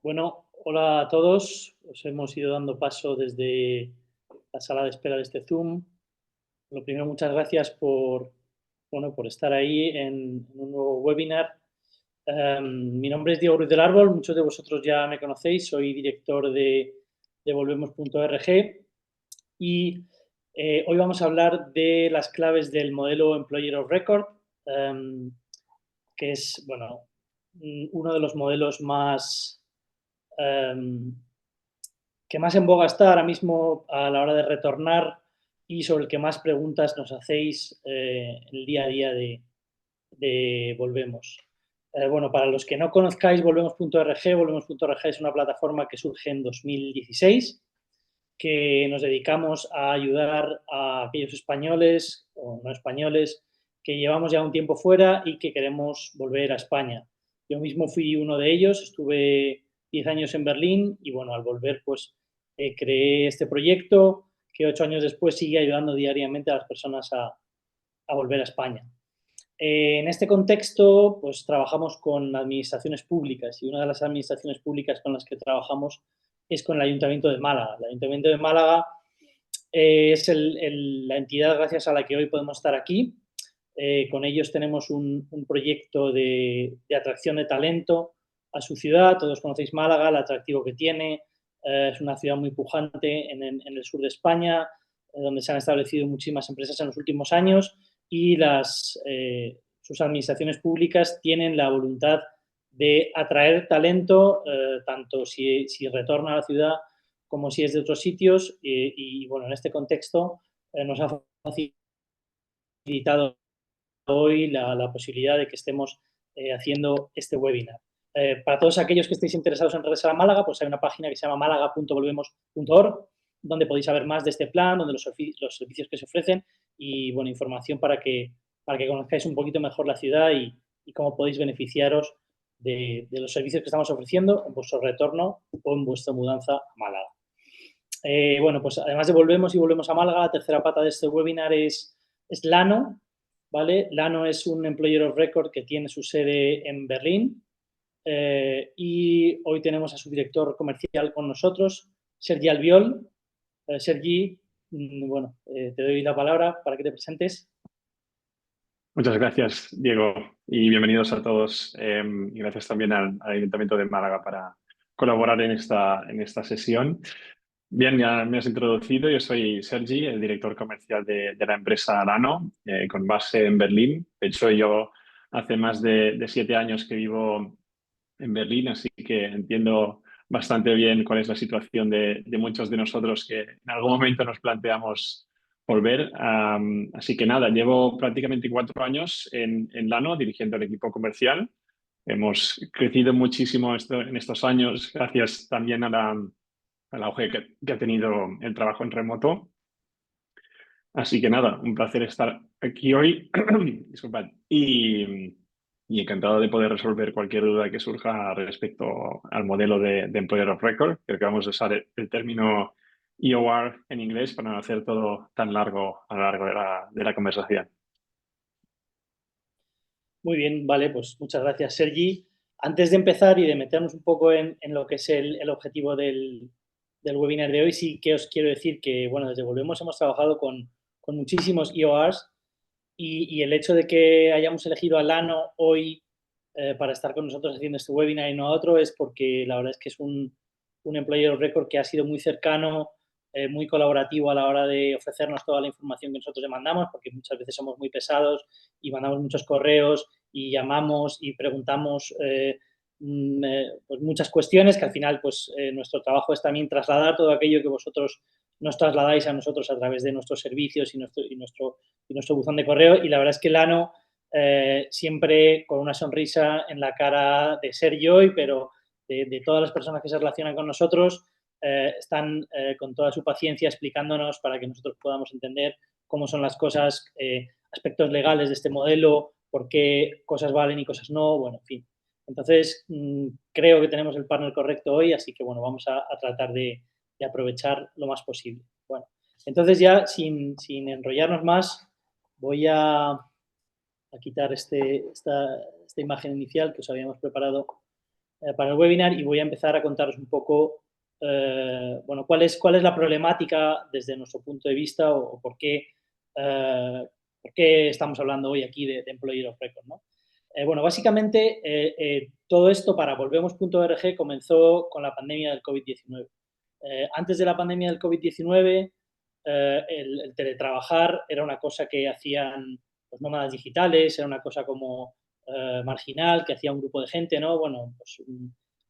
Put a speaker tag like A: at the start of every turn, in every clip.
A: Bueno, hola a todos. Os hemos ido dando paso desde la sala de espera de este Zoom. Lo primero, muchas gracias por estar ahí en un nuevo webinar. Mi nombre es Diego Ruiz del Árbol, muchos de vosotros ya me conocéis, soy director de Volvemos.org y hoy vamos a hablar de las claves del modelo Employer of Record, que es, bueno, uno de los modelos más que más en boga está ahora mismo a la hora de retornar y sobre el que más preguntas nos hacéis el día a día de Volvemos. Bueno, para los que no conozcáis Volvemos.org es una plataforma que surge en 2016, que nos dedicamos a ayudar a aquellos españoles o no españoles que llevamos ya un tiempo fuera y que queremos volver a España. Yo mismo fui uno de ellos, estuve 10 años en Berlín y bueno, al volver pues creé este proyecto que 8 años después sigue ayudando diariamente a las personas a volver a España. En este contexto, pues trabajamos con administraciones públicas y una de las administraciones públicas con las que trabajamos es con el Ayuntamiento de Málaga. El Ayuntamiento de Málaga es la entidad gracias a la que hoy podemos estar aquí. Con ellos tenemos un proyecto de atracción de talento a su ciudad. Todos conocéis Málaga, el atractivo que tiene. Es una ciudad muy pujante en el sur de España, donde se han establecido muchísimas empresas en los últimos años y sus administraciones públicas tienen la voluntad de atraer talento, tanto si retorna a la ciudad como si es de otros sitios. Y bueno, en este contexto nos ha facilitado hoy la posibilidad de que estemos haciendo este webinar. Para todos aquellos que estéis interesados en regresar a Málaga, pues hay una página que se llama málaga.volvemos.org, donde podéis saber más de este plan, donde los servicios que se ofrecen y, bueno, información para que conozcáis un poquito mejor la ciudad y cómo podéis beneficiaros de los servicios que estamos ofreciendo en vuestro retorno o en vuestra mudanza a Málaga. Bueno, pues además de Volvemos a Málaga, la tercera pata de este webinar es Lano, ¿vale? Lano es un Employer of Record que tiene su sede en Berlín y hoy tenemos a su director comercial con nosotros, Sergi Albiol. Sergi, bueno, te doy la palabra para que te presentes.
B: Muchas gracias, Diego, y bienvenidos a todos. Y gracias también al Ayuntamiento de Málaga para colaborar en esta sesión. Bien, ya me has introducido. Yo soy Sergi, el director comercial de la empresa Lano, con base en Berlín. De hecho, yo hace más de 7 años que vivo en Berlín, así que entiendo bastante bien cuál es la situación de muchos de nosotros que en algún momento nos planteamos volver. Así que nada, llevo prácticamente 4 años en Lano dirigiendo el equipo comercial. Hemos crecido muchísimo en estos años gracias también al auge que ha tenido el trabajo en remoto. Así que nada, un placer estar aquí hoy. Disculpad. Y encantado de poder resolver cualquier duda que surja respecto al modelo de Employer of Record. Creo que vamos a usar el término EOR en inglés para no hacer todo tan largo a lo largo de la conversación.
A: Muy bien, vale, pues muchas gracias, Sergi. Antes de empezar y de meternos un poco en lo que es el objetivo del webinar de hoy, sí que os quiero decir que, bueno, desde Volvemos hemos trabajado con muchísimos EORs y el hecho de que hayamos elegido a Lano hoy para estar con nosotros haciendo este webinar y no a otro es porque la verdad es que es un Employer of Record que ha sido muy cercano, muy colaborativo a la hora de ofrecernos toda la información que nosotros le mandamos, porque muchas veces somos muy pesados y mandamos muchos correos y llamamos y preguntamos pues muchas cuestiones que al final pues nuestro trabajo es también trasladar todo aquello que vosotros nos trasladáis a nosotros a través de nuestros servicios y nuestro buzón de correo. Y la verdad es que Lano siempre con una sonrisa en la cara de Sergio, pero de todas las personas que se relacionan con nosotros, están con toda su paciencia explicándonos para que nosotros podamos entender cómo son las cosas, aspectos legales de este modelo, por qué cosas valen y cosas no, bueno, en fin. Entonces, creo que tenemos el partner correcto hoy, así que, bueno, vamos a tratar de aprovechar lo más posible. Bueno, entonces ya, sin enrollarnos más, voy a quitar esta imagen inicial que os habíamos preparado para el webinar y voy a empezar a contaros un poco, bueno, cuál es la problemática desde nuestro punto de vista o por qué estamos hablando hoy aquí de Employer of Record, ¿no? Bueno, básicamente todo esto para Volvemos.org comenzó con la pandemia del COVID-19. Antes de la pandemia del COVID-19, el teletrabajar era una cosa que hacían los nómadas digitales, era una cosa como marginal, que hacía un grupo de gente, ¿no? Bueno, pues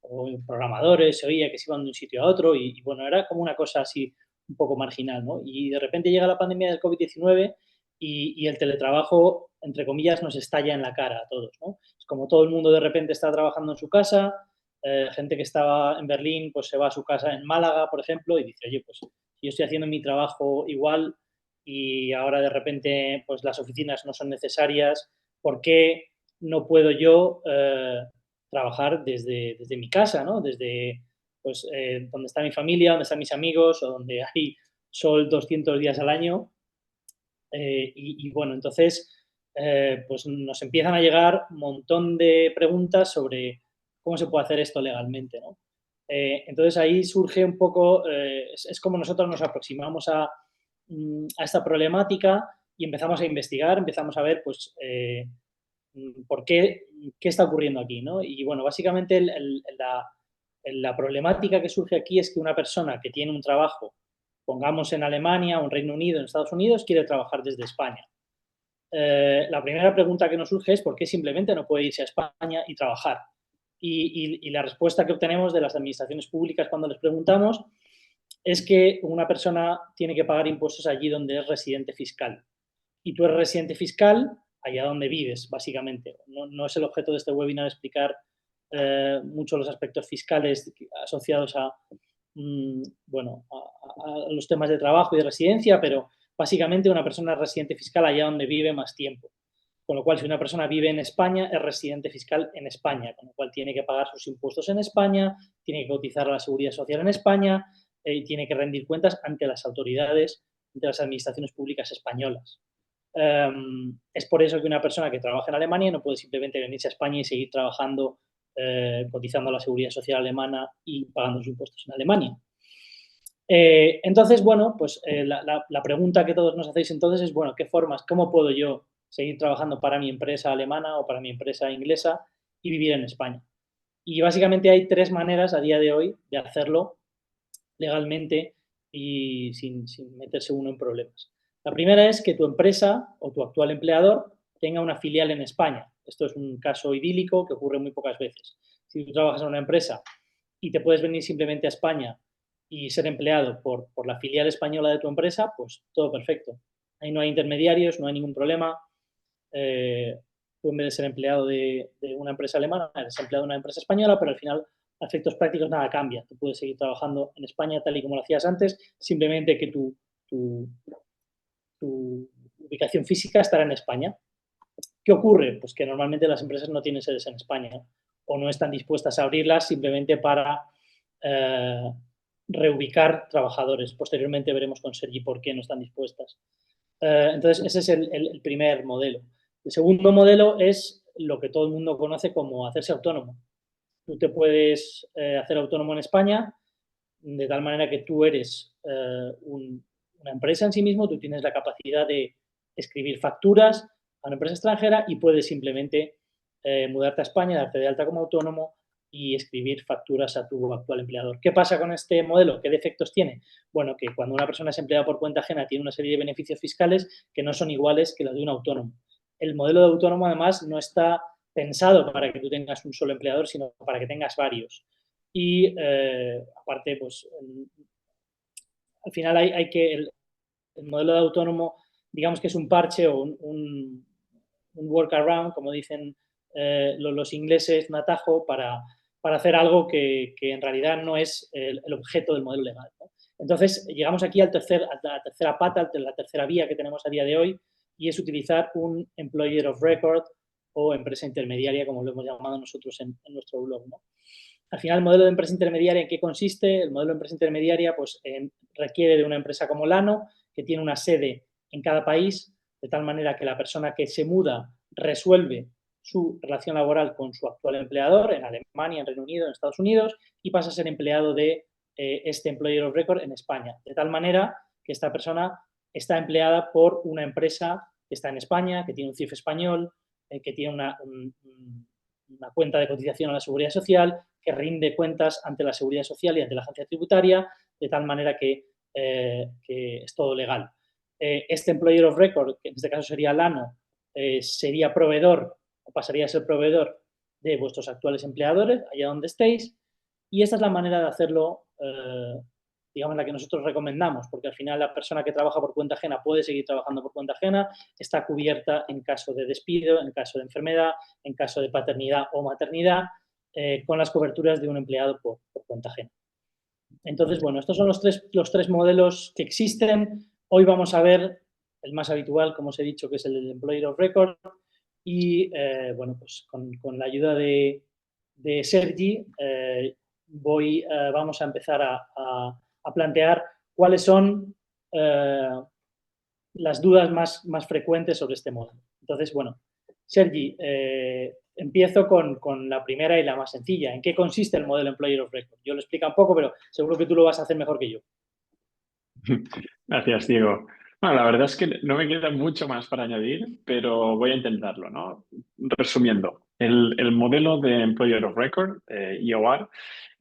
A: o programadores, se oía que se iban de un sitio a otro y, bueno, era como una cosa así un poco marginal, ¿no? Y de repente llega la pandemia del COVID-19 y el teletrabajo, entre comillas, nos estalla en la cara a todos, ¿no? Es como todo el mundo de repente está trabajando en su casa, gente que estaba en Berlín, pues se va a su casa en Málaga, por ejemplo, y dice, oye, pues yo estoy haciendo mi trabajo igual y ahora de repente pues las oficinas no son necesarias, ¿por qué no puedo yo trabajar desde mi casa, ¿no? Desde pues, donde está mi familia, donde están mis amigos o donde hay sol 200 días al año? Bueno, entonces pues nos empiezan a llegar un montón de preguntas sobre cómo se puede hacer esto legalmente, ¿no? Entonces ahí surge un poco, es como nosotros nos aproximamos a esta problemática y empezamos a investigar, empezamos a ver pues por qué está ocurriendo aquí, ¿no? Y bueno, básicamente la problemática que surge aquí es que una persona que tiene un trabajo, pongamos en Alemania o en Reino Unido, en Estados Unidos, quiere trabajar desde España. La primera pregunta que nos surge es por qué simplemente no puede irse a España y trabajar. Y la respuesta que obtenemos de las administraciones públicas cuando les preguntamos es que una persona tiene que pagar impuestos allí donde es residente fiscal. Y tú eres residente fiscal allá donde vives, básicamente. No es el objeto de este webinar explicar mucho los aspectos fiscales asociados a, bueno, a los temas de trabajo y de residencia, pero básicamente una persona es residente fiscal allá donde vive más tiempo. Con lo cual, si una persona vive en España, es residente fiscal en España, con lo cual tiene que pagar sus impuestos en España, tiene que cotizar a la seguridad social en España y tiene que rendir cuentas ante las autoridades, ante las administraciones públicas españolas. Es por eso que una persona que trabaja en Alemania no puede simplemente venirse a España y seguir trabajando, cotizando a la seguridad social alemana y pagando sus impuestos en Alemania. Entonces, bueno, pues la pregunta que todos nos hacéis entonces es, bueno, ¿qué formas, cómo puedo yo seguir trabajando para mi empresa alemana o para mi empresa inglesa y vivir en España? Y básicamente hay tres maneras a día de hoy de hacerlo legalmente y sin meterse uno en problemas. La primera es que tu empresa o tu actual empleador tenga una filial en España. Esto es un caso idílico que ocurre muy pocas veces. Si tú trabajas en una empresa y te puedes venir simplemente a España y ser empleado por la filial española de tu empresa, pues todo perfecto. Ahí no hay intermediarios, no hay ningún problema. Tú en vez de ser empleado de una empresa alemana, eres empleado de una empresa española, pero al final, a efectos prácticos, nada cambia. Tú puedes seguir trabajando en España tal y como lo hacías antes, simplemente que tu ubicación física estará en España. ¿Qué ocurre? Pues que normalmente las empresas no tienen sedes en España o no están dispuestas a abrirlas simplemente para reubicar trabajadores. Posteriormente veremos con Sergi por qué no están dispuestas. Entonces, ese es el primer modelo. El segundo modelo es lo que todo el mundo conoce como hacerse autónomo. Tú te puedes hacer autónomo en España de tal manera que tú eres una empresa en sí mismo, tú tienes la capacidad de escribir facturas a una empresa extranjera y puedes simplemente mudarte a España, darte de alta como autónomo y escribir facturas a tu actual empleador. ¿Qué pasa con este modelo? ¿Qué defectos tiene? Bueno, que cuando una persona es empleada por cuenta ajena tiene una serie de beneficios fiscales que no son iguales que los de un autónomo. El modelo de autónomo, además, no está pensado para que tú tengas un solo empleador, sino para que tengas varios. Y aparte, pues al final hay que el modelo de autónomo, digamos que es un parche o un workaround, como dicen los ingleses, un atajo para hacer algo que en realidad no es el objeto del modelo legal, ¿no? Entonces, llegamos aquí a la tercera pata, a la tercera vía que tenemos a día de hoy, y es utilizar un employer of record o empresa intermediaria, como lo hemos llamado nosotros en nuestro blog, ¿no? Al final, el modelo de empresa intermediaria, ¿en qué consiste? El modelo de empresa intermediaria pues, requiere de una empresa como Lano, que tiene una sede en cada país, de tal manera que la persona que se muda resuelve su relación laboral con su actual empleador en Alemania, en Reino Unido, en Estados Unidos, y pasa a ser empleado de este Employer of Record en España. De tal manera que esta persona está empleada por una empresa que está en España, que tiene un CIF español, que tiene una cuenta de cotización a la Seguridad Social, que rinde cuentas ante la Seguridad Social y ante la agencia tributaria, de tal manera que es todo legal. Este Employer of Record, que en este caso sería Lano, sería proveedor o pasaría a ser proveedor de vuestros actuales empleadores, allá donde estéis, y esta es la manera de hacerlo, digamos, la que nosotros recomendamos, porque al final la persona que trabaja por cuenta ajena puede seguir trabajando por cuenta ajena, está cubierta en caso de despido, en caso de enfermedad, en caso de paternidad o maternidad, con las coberturas de un empleado por cuenta ajena. Entonces, bueno, estos son los tres modelos que existen. Hoy vamos a ver el más habitual, como os he dicho, que es el del Employer of Record. Y, bueno, pues con la ayuda de Sergi, vamos a empezar a plantear cuáles son las dudas más frecuentes sobre este modelo. Entonces, bueno, Sergi, empiezo con la primera y la más sencilla. ¿En qué consiste el modelo Employer of Record? Yo lo explico un poco, pero seguro que tú lo vas a hacer mejor que yo.
B: Gracias, Diego. Bueno, la verdad es que no me queda mucho más para añadir, pero voy a intentarlo, ¿no? Resumiendo, el modelo de Employer of Record, EOR,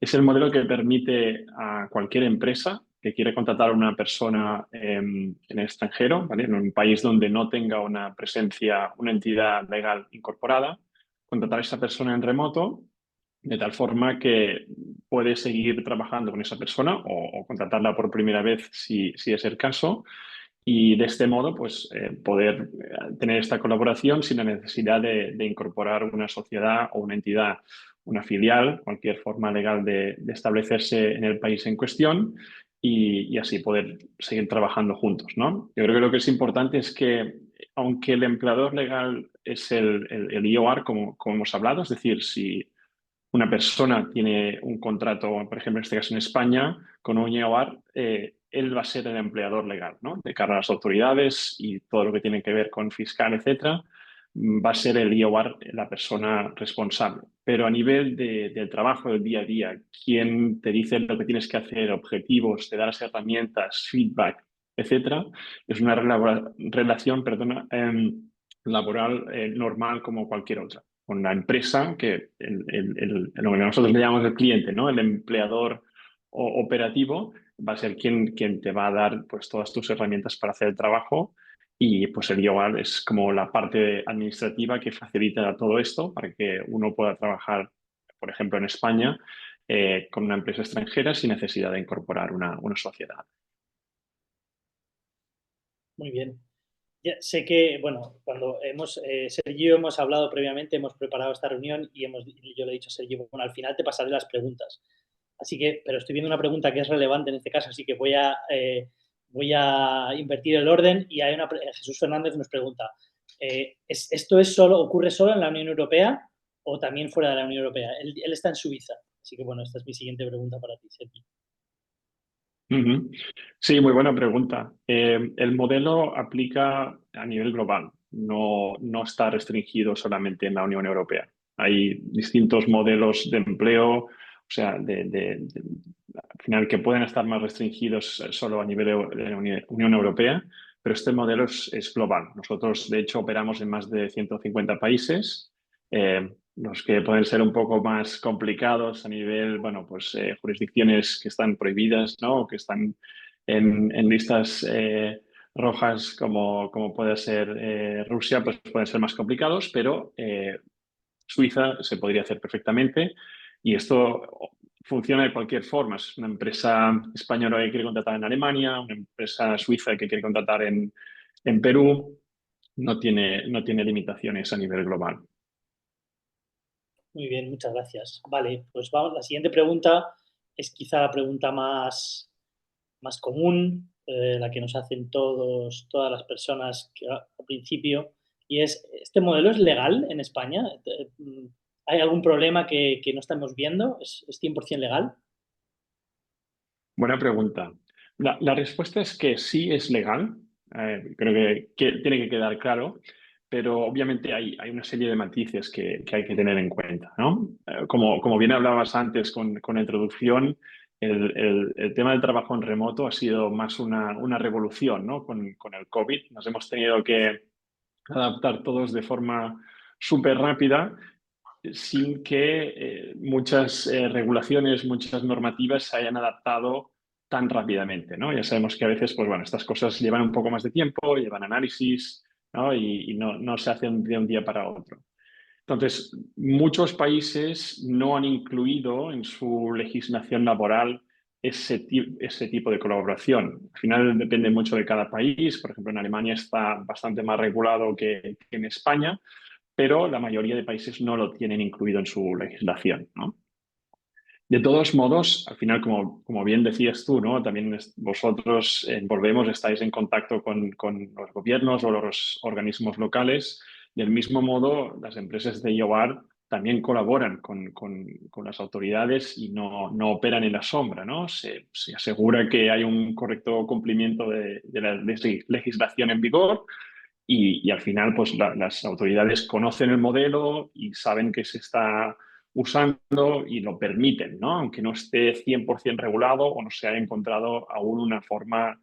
B: es el modelo que permite a cualquier empresa que quiere contratar a una persona en el extranjero, ¿vale? En un país donde no tenga una presencia, una entidad legal incorporada, contratar a esa persona en remoto de tal forma que puede seguir trabajando con esa persona o contratarla por primera vez si es el caso. Y de este modo, pues, poder tener esta colaboración sin la necesidad de incorporar una sociedad o una entidad, una filial, cualquier forma legal de establecerse en el país en cuestión y así poder seguir trabajando juntos, ¿no? Yo creo que lo que es importante es que, aunque el empleador legal es el IOR, como hemos hablado, es decir, si una persona tiene un contrato, por ejemplo, en este caso en España, con un IOR, él va a ser el empleador legal, ¿no? De cara a las autoridades y todo lo que tiene que ver con fiscal, etcétera, va a ser el IOR la persona responsable. Pero a nivel del trabajo del día a día, quien te dice lo que tienes que hacer, objetivos, te da las herramientas, feedback, etcétera, es una relación, perdona, laboral normal como cualquier otra con la empresa, que lo que nosotros le llamamos el cliente, ¿no? El empleador operativo va a ser quien te va a dar pues, todas tus herramientas para hacer el trabajo y pues el IOR es como la parte administrativa que facilita todo esto para que uno pueda trabajar, por ejemplo, en España con una empresa extranjera sin necesidad de incorporar una sociedad.
A: Muy bien. Ya sé que, bueno, cuando Sergio y yo hemos hablado previamente, hemos preparado esta reunión y yo le he dicho a Sergio, bueno, al final te pasaré las preguntas. Así que, pero estoy viendo una pregunta que es relevante en este caso, así que voy a invertir el orden y Jesús Fernández nos pregunta, ¿esto ocurre solo en la Unión Europea o también fuera de la Unión Europea? Él está en Suiza, así que bueno, esta es mi siguiente pregunta para ti, Sergio.
B: Ujú. Sí, muy buena pregunta. El modelo aplica a nivel global, no está restringido solamente en la Unión Europea. Hay distintos modelos de empleo, o sea, al final que pueden estar más restringidos solo a nivel de la Unión Europea, pero este modelo es global. Nosotros, de hecho, operamos en más de 150 países. Los que pueden ser un poco más complicados a nivel, bueno, pues jurisdicciones que están prohibidas, ¿no? O que están en listas rojas como puede ser Rusia, pues pueden ser más complicados, pero Suiza se podría hacer perfectamente y esto funciona de cualquier forma. Es una empresa española que quiere contratar en Alemania, una empresa suiza que quiere contratar en Perú, no tiene limitaciones a nivel global.
A: Muy bien, muchas gracias. Vale, pues vamos, la siguiente pregunta es quizá la pregunta más común, la que nos hacen todas las personas al principio, y es, ¿este modelo es legal en España? ¿Hay algún problema que no estamos viendo? ¿Es 100% legal?
B: Buena pregunta. La respuesta es que sí es legal. Creo que tiene que quedar claro. pero obviamente hay una serie de matices que hay que tener en cuenta, ¿no? Como bien hablabas antes con la introducción, el tema del trabajo en remoto ha sido más una revolución, ¿no? Con el COVID nos hemos tenido que adaptar todos de forma súper rápida sin que muchas regulaciones, muchas normativas se hayan adaptado tan rápidamente, ¿no? Ya sabemos que a veces, pues bueno, estas cosas llevan un poco más de tiempo, llevan análisis, ¿no? Y no se hacen de un día para otro. Entonces, muchos países no han incluido en su legislación laboral ese tipo de colaboración. Al final depende mucho de cada país. Por ejemplo, en Alemania está bastante más regulado que en España, pero la mayoría de países no lo tienen incluido en su legislación, ¿no? De todos modos, al final, como bien decías tú, ¿no? También vosotros en Volvemos estáis en contacto con los gobiernos o los organismos locales. Del mismo modo, las empresas de IOAR también colaboran con las autoridades y no operan en la sombra, ¿no? Se asegura que hay un correcto cumplimiento de la legislación en vigor y al final, pues las autoridades conocen el modelo y saben que se está usando y lo permiten, ¿no? Aunque no esté 100% regulado o no se haya encontrado aún una forma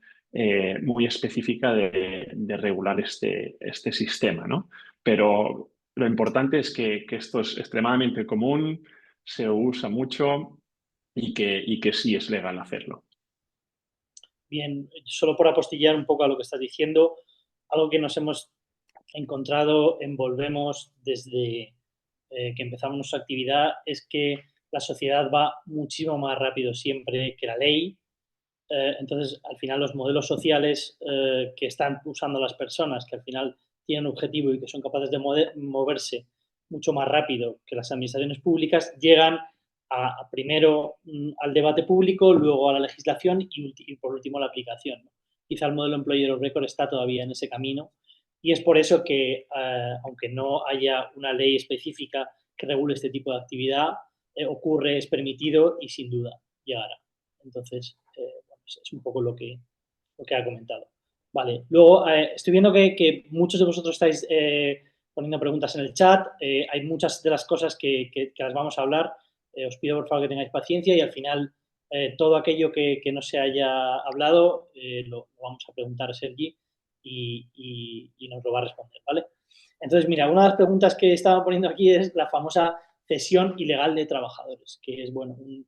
B: muy específica de regular este sistema, ¿no? Pero lo importante es que esto es extremadamente común, se usa mucho y que sí es legal hacerlo.
A: Bien, solo por apostillar un poco a lo que estás diciendo, algo que nos hemos encontrado en Volvemos desde que empezamos nuestra actividad es que la sociedad va muchísimo más rápido siempre que la ley. Entonces, al final, los modelos sociales que están usando las personas, que al final tienen un objetivo y que son capaces de moverse mucho más rápido que las administraciones públicas, llegan primero al debate público, luego a la legislación y por último a la aplicación, ¿no? Quizá el modelo Employer of Record está todavía en ese camino y es por eso que, aunque no haya una ley específica que regule este tipo de actividad, ocurre, es permitido y sin duda llegará. Entonces, es un poco lo que ha comentado. Vale, luego estoy viendo que muchos de vosotros estáis poniendo preguntas en el chat. Hay muchas de las cosas que las vamos a hablar. Os pido por favor que tengáis paciencia y al final todo aquello que no se haya hablado lo vamos a preguntar a Sergi y nos lo va a responder, ¿vale? Entonces, mira, una de las preguntas que estaba poniendo aquí es la famosa cesión ilegal de trabajadores, que es, bueno, un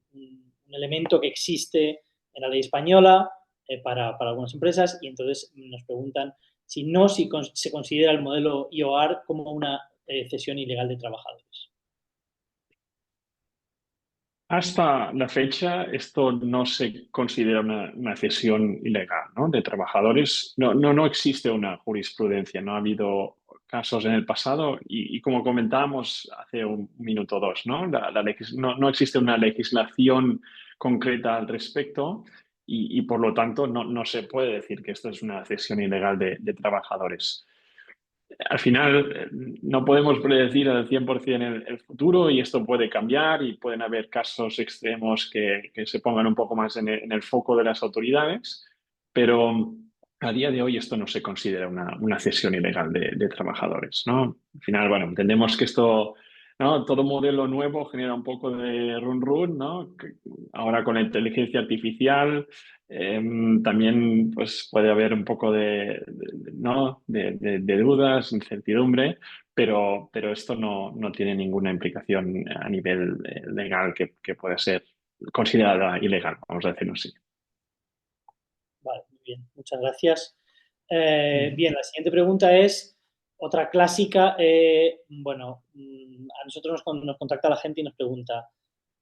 A: elemento que existe en la ley española para algunas empresas y entonces nos preguntan si se considera el modelo IOR como una cesión ilegal de trabajadores.
B: Hasta la fecha, esto no se considera una cesión ilegal, ¿no? De trabajadores. No existe una jurisprudencia, no ha habido casos en el pasado y como comentábamos hace un minuto o dos, ¿no? No existe una legislación concreta al respecto y por lo tanto no se puede decir que esto es una cesión ilegal de trabajadores. Al final, no podemos predecir al 100% el futuro y esto puede cambiar y pueden haber casos extremos que se pongan un poco más en el foco de las autoridades, pero a día de hoy esto no se considera una cesión ilegal de trabajadores, ¿no? Al final, bueno, entendemos que esto, ¿no? Todo modelo nuevo genera un poco de run run, ¿no? Ahora con la inteligencia artificial también pues, puede haber un poco ¿no? de dudas, incertidumbre, pero esto no tiene ninguna implicación a nivel legal que pueda ser considerada ilegal, vamos a decirlo así.
A: Vale, muy bien, muchas gracias. Bien, la siguiente pregunta es otra clásica. Bueno, a nosotros nos contacta la gente y nos pregunta,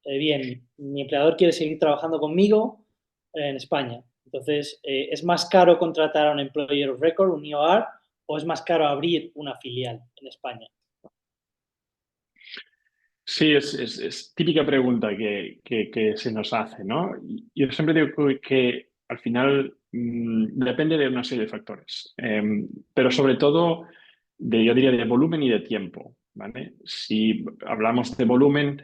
A: bien, mi empleador quiere seguir trabajando conmigo en España. Entonces, ¿es más caro contratar a un Employer of Record, un IOR, o es más caro abrir una filial en España?
B: Sí, es típica pregunta que se nos hace, ¿no? Y yo siempre digo que al final depende de una serie de factores, pero sobre todo yo diría de volumen y de tiempo, ¿vale? Si hablamos de volumen,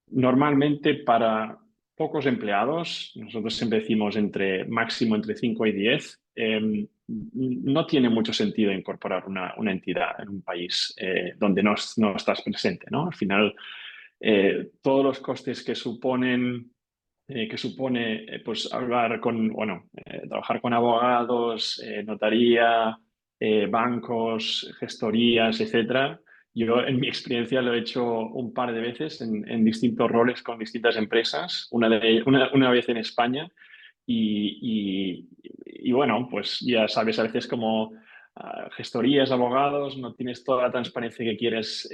B: normalmente para pocos empleados, nosotros siempre decimos máximo entre 5 y 10, no tiene mucho sentido incorporar una entidad en un país donde no estás presente, ¿no? Al final, todos los costes que supone pues hablar con, bueno, trabajar con abogados, notaría, bancos, gestorías, etcétera. Yo en mi experiencia lo he hecho un par de veces en distintos roles con distintas empresas, una vez en España y bueno, pues ya sabes, a veces como gestorías, abogados, no tienes toda la transparencia que quieres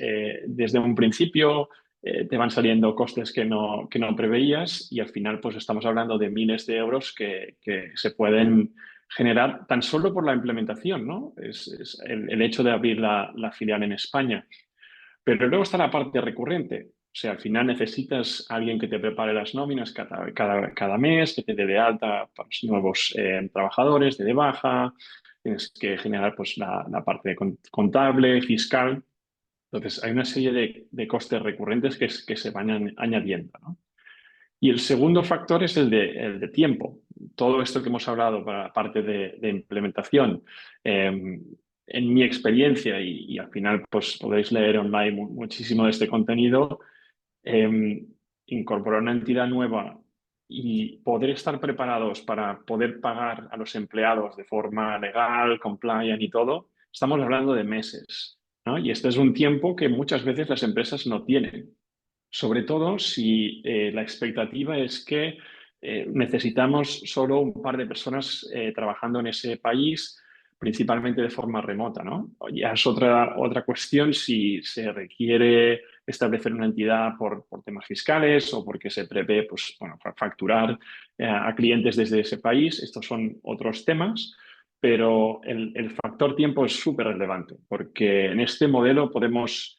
B: desde un principio, te van saliendo costes que no preveías y al final pues estamos hablando de miles de euros que se pueden generar tan solo por la implementación, ¿no? Es el hecho de abrir la filial en España. Pero luego está la parte recurrente. O sea, al final necesitas a alguien que te prepare las nóminas cada mes, que te dé de alta para los nuevos trabajadores, de baja. Tienes que generar pues, la parte contable, fiscal. Entonces, hay una serie de costes recurrentes que se van añadiendo, ¿no? Y el segundo factor es el de tiempo. Todo esto que hemos hablado para la parte de implementación, en mi experiencia, y al final pues podéis leer online muchísimo de este contenido, eh, incorporar una entidad nueva y poder estar preparados para poder pagar a los empleados de forma legal, compliant y todo, estamos hablando de meses, ¿no? Y este es un tiempo que muchas veces las empresas no tienen. Sobre todo si la expectativa es que necesitamos solo un par de personas trabajando en ese país, principalmente de forma remota, ¿no? Ya es otra cuestión si se requiere establecer una entidad por temas fiscales o porque se prevé pues, bueno, facturar a clientes desde ese país. Estos son otros temas. Pero el factor tiempo es súper relevante porque en este modelo podemos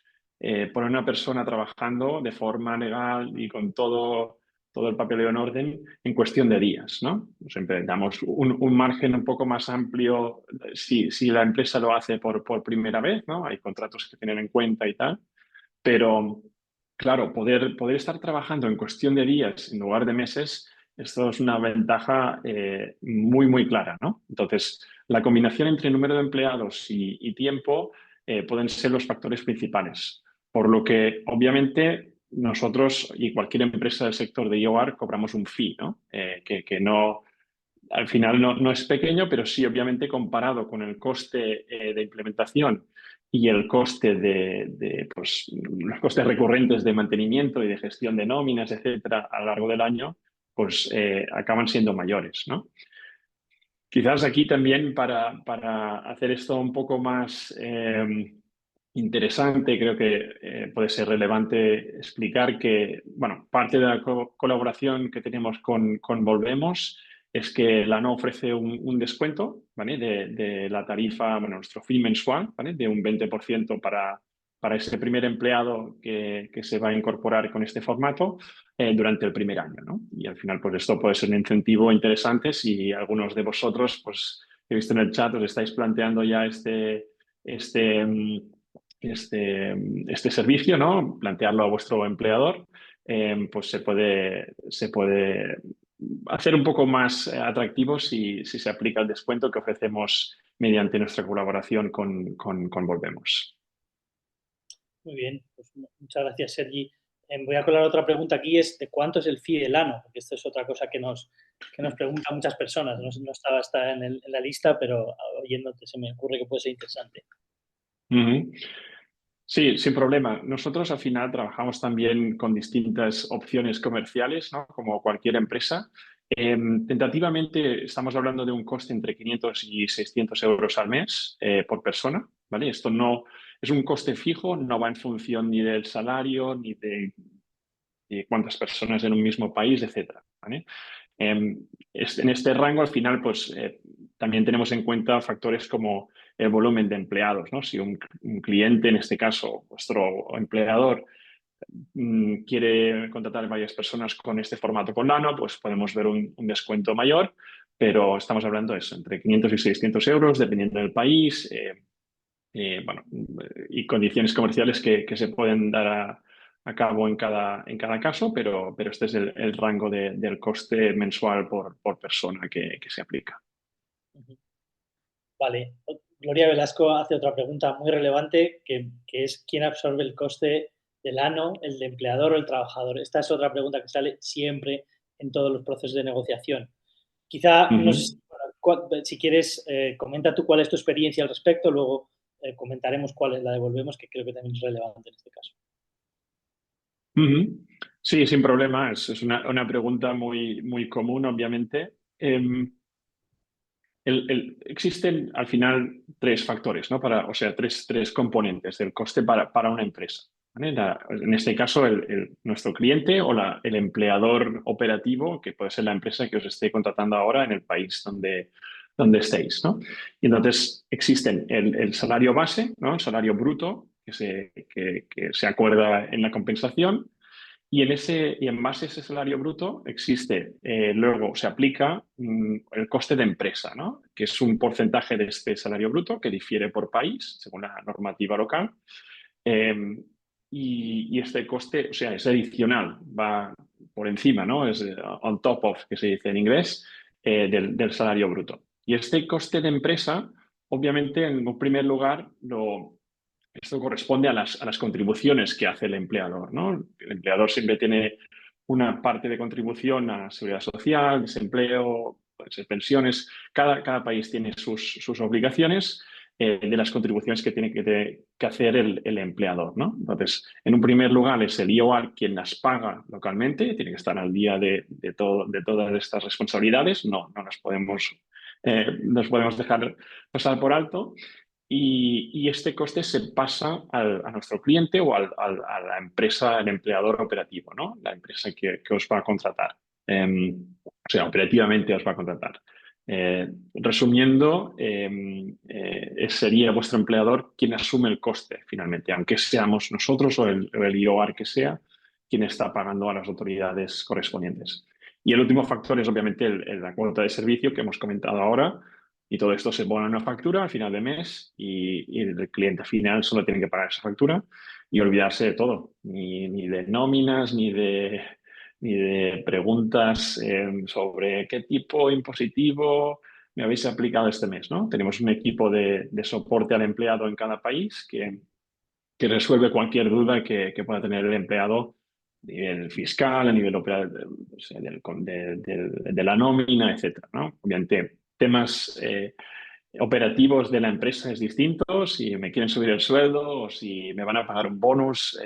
B: poner una persona trabajando de forma legal y con todo el papeleo en orden en cuestión de días, ¿no? Siempre damos un margen un poco más amplio si la empresa lo hace por primera vez, ¿no? Hay contratos que tener en cuenta y tal, pero claro, poder estar trabajando en cuestión de días en lugar de meses, esto es una ventaja muy, muy clara, ¿no? Entonces, la combinación entre número de empleados y tiempo pueden ser los factores principales. Por lo que, obviamente, nosotros y cualquier empresa del sector de IOR cobramos un fee, ¿no? Que no, al final no es pequeño, pero sí, obviamente, comparado con el coste de implementación y el coste pues, los costes recurrentes de mantenimiento y de gestión de nóminas, etcétera, a lo largo del año, pues acaban siendo mayores, ¿no? Quizás aquí también para hacer esto un poco más interesante, creo que puede ser relevante explicar que, bueno, parte de la colaboración que tenemos con Volvemos es que Lano ofrece un descuento, ¿vale? De la tarifa, bueno, nuestro fee mensual, ¿vale? De un 20% para ese primer empleado que se va a incorporar con este formato durante el primer año, ¿no? Y al final, pues esto puede ser un incentivo interesante si algunos de vosotros, pues he visto en el chat, os estáis planteando ya este, este servicio, ¿no? Plantearlo a vuestro empleador, pues se puede hacer un poco más atractivo si se aplica el descuento que ofrecemos mediante nuestra colaboración con Volvemos.
A: Muy bien, pues muchas gracias, Sergi. Voy a colar otra pregunta aquí, es ¿de cuánto es el fee del ano? Porque esto es otra cosa que nos preguntan muchas personas. No estaba hasta en la lista, pero oyéndote se me ocurre que puede ser interesante.
B: Ujú. Sí, sin problema. Nosotros al final trabajamos también con distintas opciones comerciales, ¿no? Como cualquier empresa. Tentativamente estamos hablando de un coste entre 500 y 600 euros al mes por persona, ¿vale? Esto no es un coste fijo, no va en función ni del salario, ni de cuántas personas en un mismo país, etcétera, ¿vale? En este rango, al final, pues también tenemos en cuenta factores como el volumen de empleados, ¿no? Si un cliente, en este caso, vuestro empleador, quiere contratar varias personas con este formato con Nano, pues podemos ver un descuento mayor, pero estamos hablando de eso, entre 500 y 600 euros, dependiendo del país, bueno, y condiciones comerciales que se pueden dar a cabo en cada caso, pero este es el rango del coste mensual por persona que se aplica.
A: Vale. Gloria Velasco hace otra pregunta muy relevante que es ¿quién absorbe el coste del ANO, el de empleador o el trabajador? Esta es otra pregunta que sale siempre en todos los procesos de negociación. Quizá, no sé
B: Ujú.
A: si quieres, comenta tú cuál es tu experiencia al respecto, luego comentaremos cuál es la devolvemos, que creo que también es relevante en este caso.
B: Ujú. Sí, sin problema. Es una pregunta muy común, obviamente. Existen al final tres factores, ¿no? O sea, tres componentes del coste para una empresa. ¿Vale? En este caso, nuestro cliente o el empleador operativo, que puede ser la empresa que os esté contratando ahora en el país donde estéis, ¿no? Y entonces existen el salario base, ¿no? El salario bruto que se acuerda en la compensación. Y en base a ese salario bruto existe, luego se aplica el coste de empresa, ¿no? Que es un porcentaje de este salario bruto que difiere por país, según la normativa local. Eh, y este coste, o sea, es adicional, va por encima, ¿no? Es on top of, que se dice en inglés, del salario bruto. Y este coste de empresa, obviamente, en un primer lugar, esto corresponde a las contribuciones que hace el empleador, ¿no? El empleador siempre tiene una parte de contribución a seguridad social, desempleo, pueden ser pensiones. Cada país tiene sus obligaciones de las contribuciones que tiene que hacer el empleador, ¿no? Entonces, en un primer lugar es el IOR quien las paga localmente, tiene que estar al día de todas estas responsabilidades, no nos podemos dejar pasar por alto. Y este coste se pasa a nuestro cliente o a la empresa, el empleador operativo, ¿no? La empresa que os va a contratar. O sea, operativamente os va a contratar. Resumiendo, sería vuestro empleador quien asume el coste finalmente, aunque seamos nosotros o el IOR que sea quien está pagando a las autoridades correspondientes. Y el último factor es obviamente la cuota de servicio que hemos comentado ahora, y todo esto se pone en una factura al final de mes y el cliente final solo tiene que pagar esa factura y olvidarse de todo, ni de nóminas, ni de preguntas sobre qué tipo impositivo me habéis aplicado este mes, ¿no? Tenemos un equipo de soporte al empleado en cada país que resuelve cualquier duda que pueda tener el empleado a nivel fiscal, a nivel o sea, de la nómina, etcétera, ¿no? Obviamente, temas operativos de la empresa es distinto, si me quieren subir el sueldo o si me van a pagar un bonus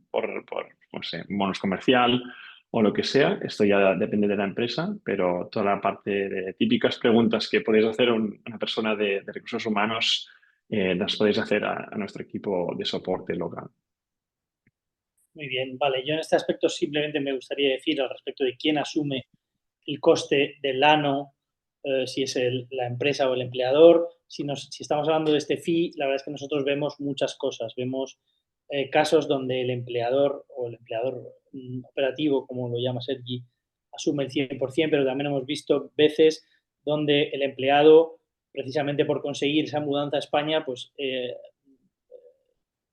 B: por no sé, un bonus comercial o lo que sea, esto ya depende de la empresa, pero toda la parte de típicas preguntas que podéis hacer una persona de recursos humanos las podéis hacer a nuestro equipo de soporte local.
A: Muy bien, vale. Yo en este aspecto simplemente me gustaría decir al respecto de quién asume el coste del ANO, si es la empresa o el empleador. Si estamos hablando de este fee, la verdad es que nosotros vemos muchas cosas. Vemos casos donde el empleador o el empleador operativo, como lo llama Sergi, asume el 100%, pero también hemos visto veces donde el empleado, precisamente por conseguir esa mudanza a España, pues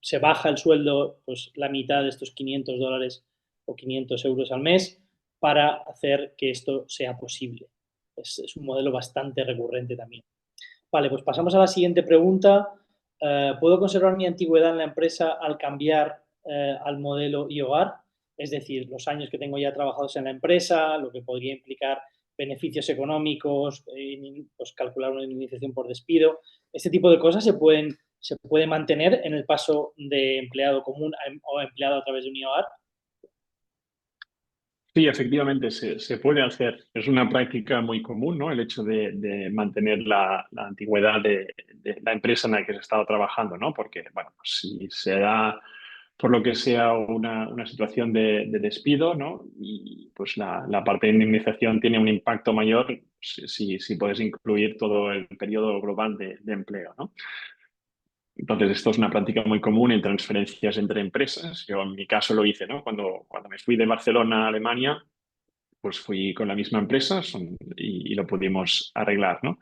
A: se baja el sueldo, pues la mitad de estos $500 o 500 euros al mes para hacer que esto sea posible. Es un modelo bastante recurrente también. Vale, pues pasamos a la siguiente pregunta. ¿Puedo conservar mi antigüedad en la empresa al cambiar al modelo IOGAR? Es decir, los años que tengo ya trabajados en la empresa, lo que podría implicar beneficios económicos, pues calcular una indemnización por despido. Este tipo de cosas se puede mantener en el paso de empleado común o empleado a través de un IOGAR.
B: Sí, efectivamente se puede hacer. Es una práctica muy común, ¿no? El hecho de mantener la antigüedad de la empresa en la que se ha estado trabajando, ¿no? Porque, bueno, pues si se da por lo que sea una situación de despido, ¿no? Y pues la parte de indemnización tiene un impacto mayor si puedes incluir todo el periodo global de empleo, ¿no? Entonces, esto es una práctica muy común en transferencias entre empresas. Yo en mi caso lo hice, ¿no? Cuando me fui de Barcelona a Alemania, pues fui con la misma empresa y lo pudimos arreglar, ¿no?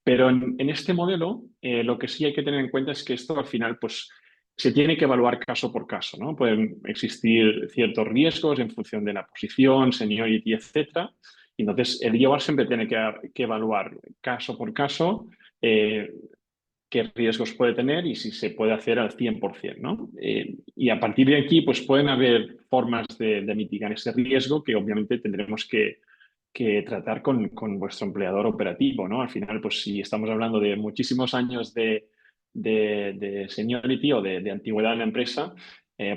B: Pero en este modelo, lo que sí hay que tener en cuenta es que esto al final, pues, se tiene que evaluar caso por caso, ¿no? Pueden existir ciertos riesgos en función de la posición, seniority, etcétera. Y entonces, el IOR siempre tiene que evaluar caso por caso, qué riesgos puede tener y si se puede hacer al 100%, ¿no? Y a partir de aquí, pues pueden haber formas de mitigar ese riesgo que obviamente tendremos que tratar con vuestro empleador operativo, ¿no? Al final, pues si estamos hablando de muchísimos años de seniority o de antigüedad en la empresa,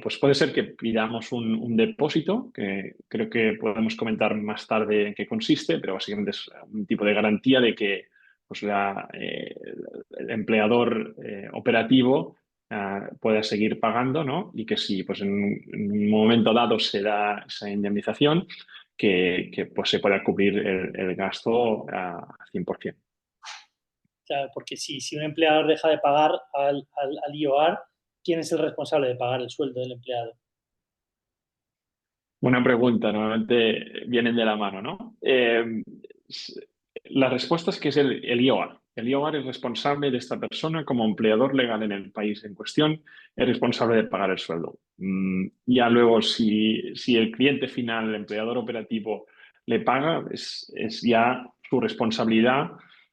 B: pues puede ser que pidamos un depósito, que creo que podemos comentar más tarde en qué consiste, pero básicamente es un tipo de garantía de que pues el empleador operativo pueda seguir pagando, ¿no? Y que si pues, en un momento dado se da esa indemnización, que pues, se pueda cubrir el gasto a 100%.
A: Claro, porque si un empleador deja de pagar al IOR, ¿quién es el responsable de pagar el sueldo del empleado?
B: Buena pregunta, normalmente vienen de la mano, ¿no? La respuesta es que es el IOR. El IOR es responsable de esta persona como empleador legal en el país en cuestión, es responsable de pagar el sueldo. Ya luego, si el cliente final, el empleador operativo, le paga, es ya su responsabilidad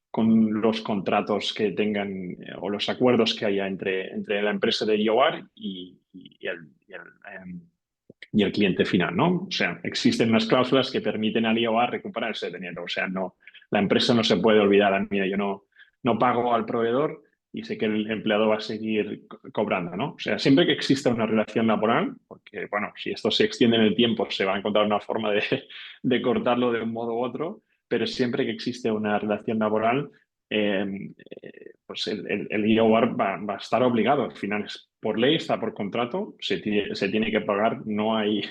B: con los contratos que tengan o los acuerdos que haya entre la empresa de IOR y el cliente final, ¿no? O sea, existen unas cláusulas que permiten al IOA recuperar ese dinero. O sea, no, la empresa no se puede olvidar, mira, yo no pago al proveedor y sé que el empleado va a seguir cobrando, ¿no? O sea, siempre que exista una relación laboral, porque, bueno, si esto se extiende en el tiempo, se va a encontrar una forma de cortarlo de un modo u otro, pero siempre que existe una relación laboral, pues el IOR va a estar obligado. Al final, por ley, está por contrato, se tiene que pagar, no hay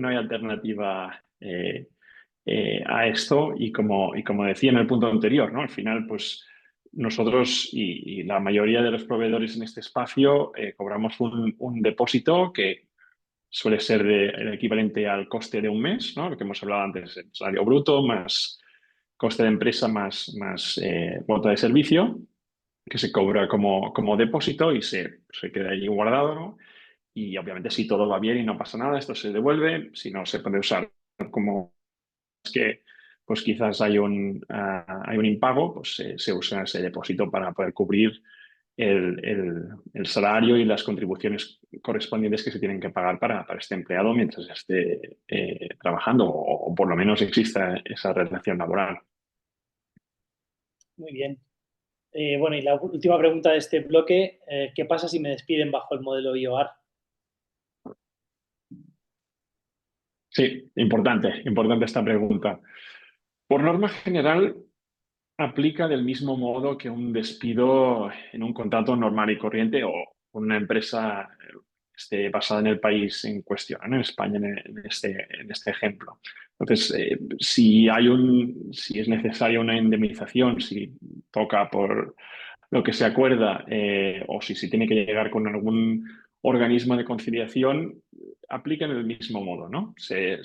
B: alternativa a esto. Y como decía en el punto anterior, ¿no? Al final, pues nosotros y la mayoría de los proveedores en este espacio cobramos un depósito que suele ser el equivalente al coste de un mes, ¿no? Lo que hemos hablado antes, el salario bruto más coste de empresa más cuota de servicio, que se cobra como depósito y se queda allí guardado, ¿no? Y obviamente si todo va bien y no pasa nada, esto se devuelve. Si no, se puede usar como es que pues quizás hay un impago, pues se usa ese depósito para poder cubrir el salario y las contribuciones correspondientes que se tienen que pagar para este empleado mientras esté trabajando o por lo menos exista esa relación laboral.
A: Muy bien. Bueno, y la última pregunta de este bloque, ¿qué pasa si me despiden bajo el modelo IOR?
B: Sí, importante esta pregunta. Por norma general, aplica del mismo modo que un despido en un contrato normal y corriente o una empresa esté basada en el país en cuestión, ¿no? En España, en este ejemplo. Entonces, si es necesaria una indemnización, si toca por lo que se acuerda o si se tiene que llegar con algún organismo de conciliación, aplica en el mismo modo, ¿no? Se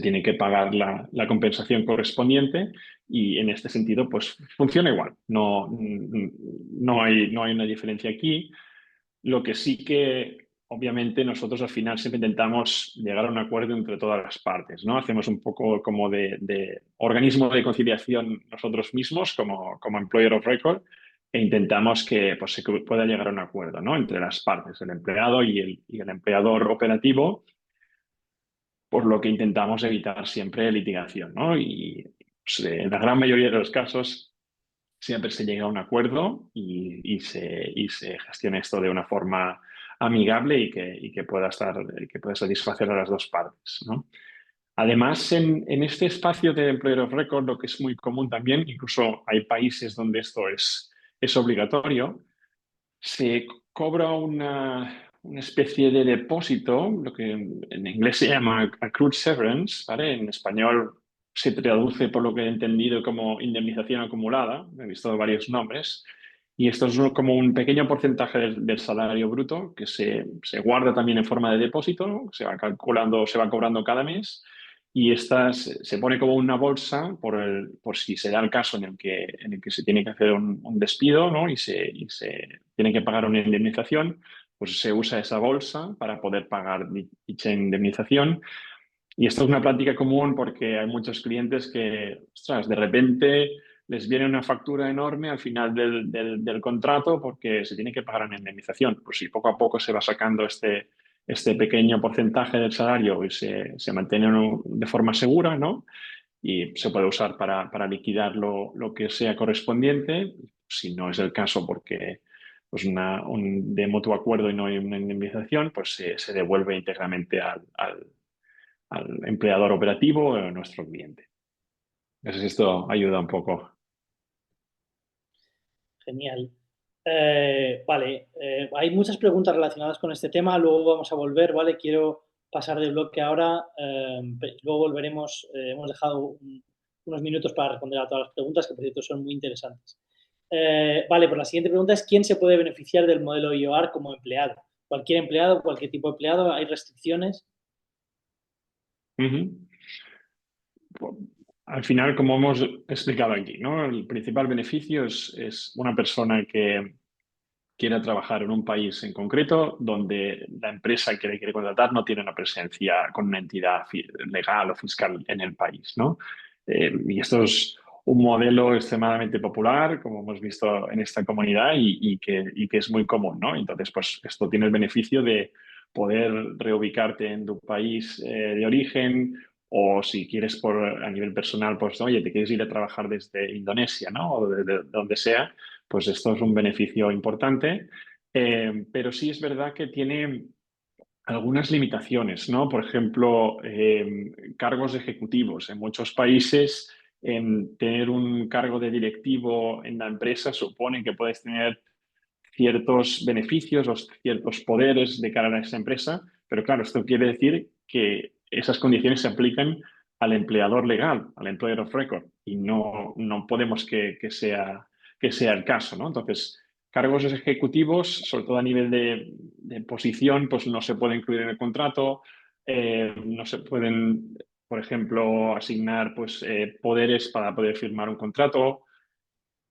B: tiene que pagar la compensación correspondiente y en este sentido pues funciona igual. No hay una diferencia aquí. Lo que sí que obviamente nosotros al final siempre intentamos llegar a un acuerdo entre todas las partes, ¿no? Hacemos un poco como de organismo de conciliación nosotros mismos como employer of record e intentamos que pues, se pueda llegar a un acuerdo, ¿no? Entre las partes, el empleado y el empleador operativo, por lo que intentamos evitar siempre litigación, ¿no? Y pues, en la gran mayoría de los casos siempre se llega a un acuerdo y se gestiona esto de una forma amigable y que pueda satisfacer a las dos partes, ¿no? Además, en este espacio de Employer of Record, lo que es muy común también, incluso hay países donde esto es obligatorio, se cobra una especie de depósito, lo que en inglés se llama accrued severance, ¿vale? En español se traduce, por lo que he entendido, como indemnización acumulada. He visto varios nombres. Y esto es como un pequeño porcentaje del salario bruto que se guarda también en forma de depósito, ¿no? Se va calculando, se va cobrando cada mes y esta se pone como una bolsa por si se da el caso en el que se tiene que hacer un despido, ¿no? Y se tiene que pagar una indemnización, pues se usa esa bolsa para poder pagar dicha indemnización. Y esto es una práctica común porque hay muchos clientes que, ostras, de repente les viene una factura enorme al final del contrato porque se tiene que pagar una indemnización. Pues si poco a poco se va sacando este pequeño porcentaje del salario y se mantiene de forma segura, ¿no? Y se puede usar para liquidar lo que sea correspondiente, si no es el caso porque pues de mutuo acuerdo y no hay una indemnización, pues se devuelve íntegramente al empleador operativo o a nuestro cliente. No sé si esto ayuda un poco.
A: Genial. Vale, hay muchas preguntas relacionadas con este tema, luego vamos a volver, ¿vale? Quiero pasar de bloque ahora, luego volveremos, hemos dejado unos minutos para responder a todas las preguntas, que por cierto son muy interesantes. Vale, pues la siguiente pregunta es, ¿quién se puede beneficiar del modelo IOAR como empleado? ¿Cualquier empleado, cualquier tipo de empleado? ¿Hay restricciones?
B: Ujú. Al final, como hemos explicado aquí, ¿no? El principal beneficio es una persona que quiera trabajar en un país en concreto donde la empresa que le quiere contratar no tiene una presencia con una entidad legal o fiscal en el país, ¿no? Y esto es un modelo extremadamente popular, como hemos visto en esta comunidad, y que es muy común, ¿no? Entonces, pues esto tiene el beneficio de poder reubicarte en tu país de origen o si quieres a nivel personal, pues oye, te quieres ir a trabajar desde Indonesia, ¿no? O de donde sea, pues esto es un beneficio importante, pero sí es verdad que tiene algunas limitaciones, ¿no? Por ejemplo, cargos ejecutivos. En muchos países, tener un cargo de directivo en la empresa supone que puedes tener ciertos beneficios o ciertos poderes de cara a esa empresa, pero claro, esto quiere decir que esas condiciones se aplican al empleador legal, al employer of record, y no podemos que sea el caso, ¿no? Entonces, cargos ejecutivos, sobre todo a nivel de posición, pues no se puede incluir en el contrato, no se pueden, por ejemplo, asignar pues, poderes para poder firmar un contrato.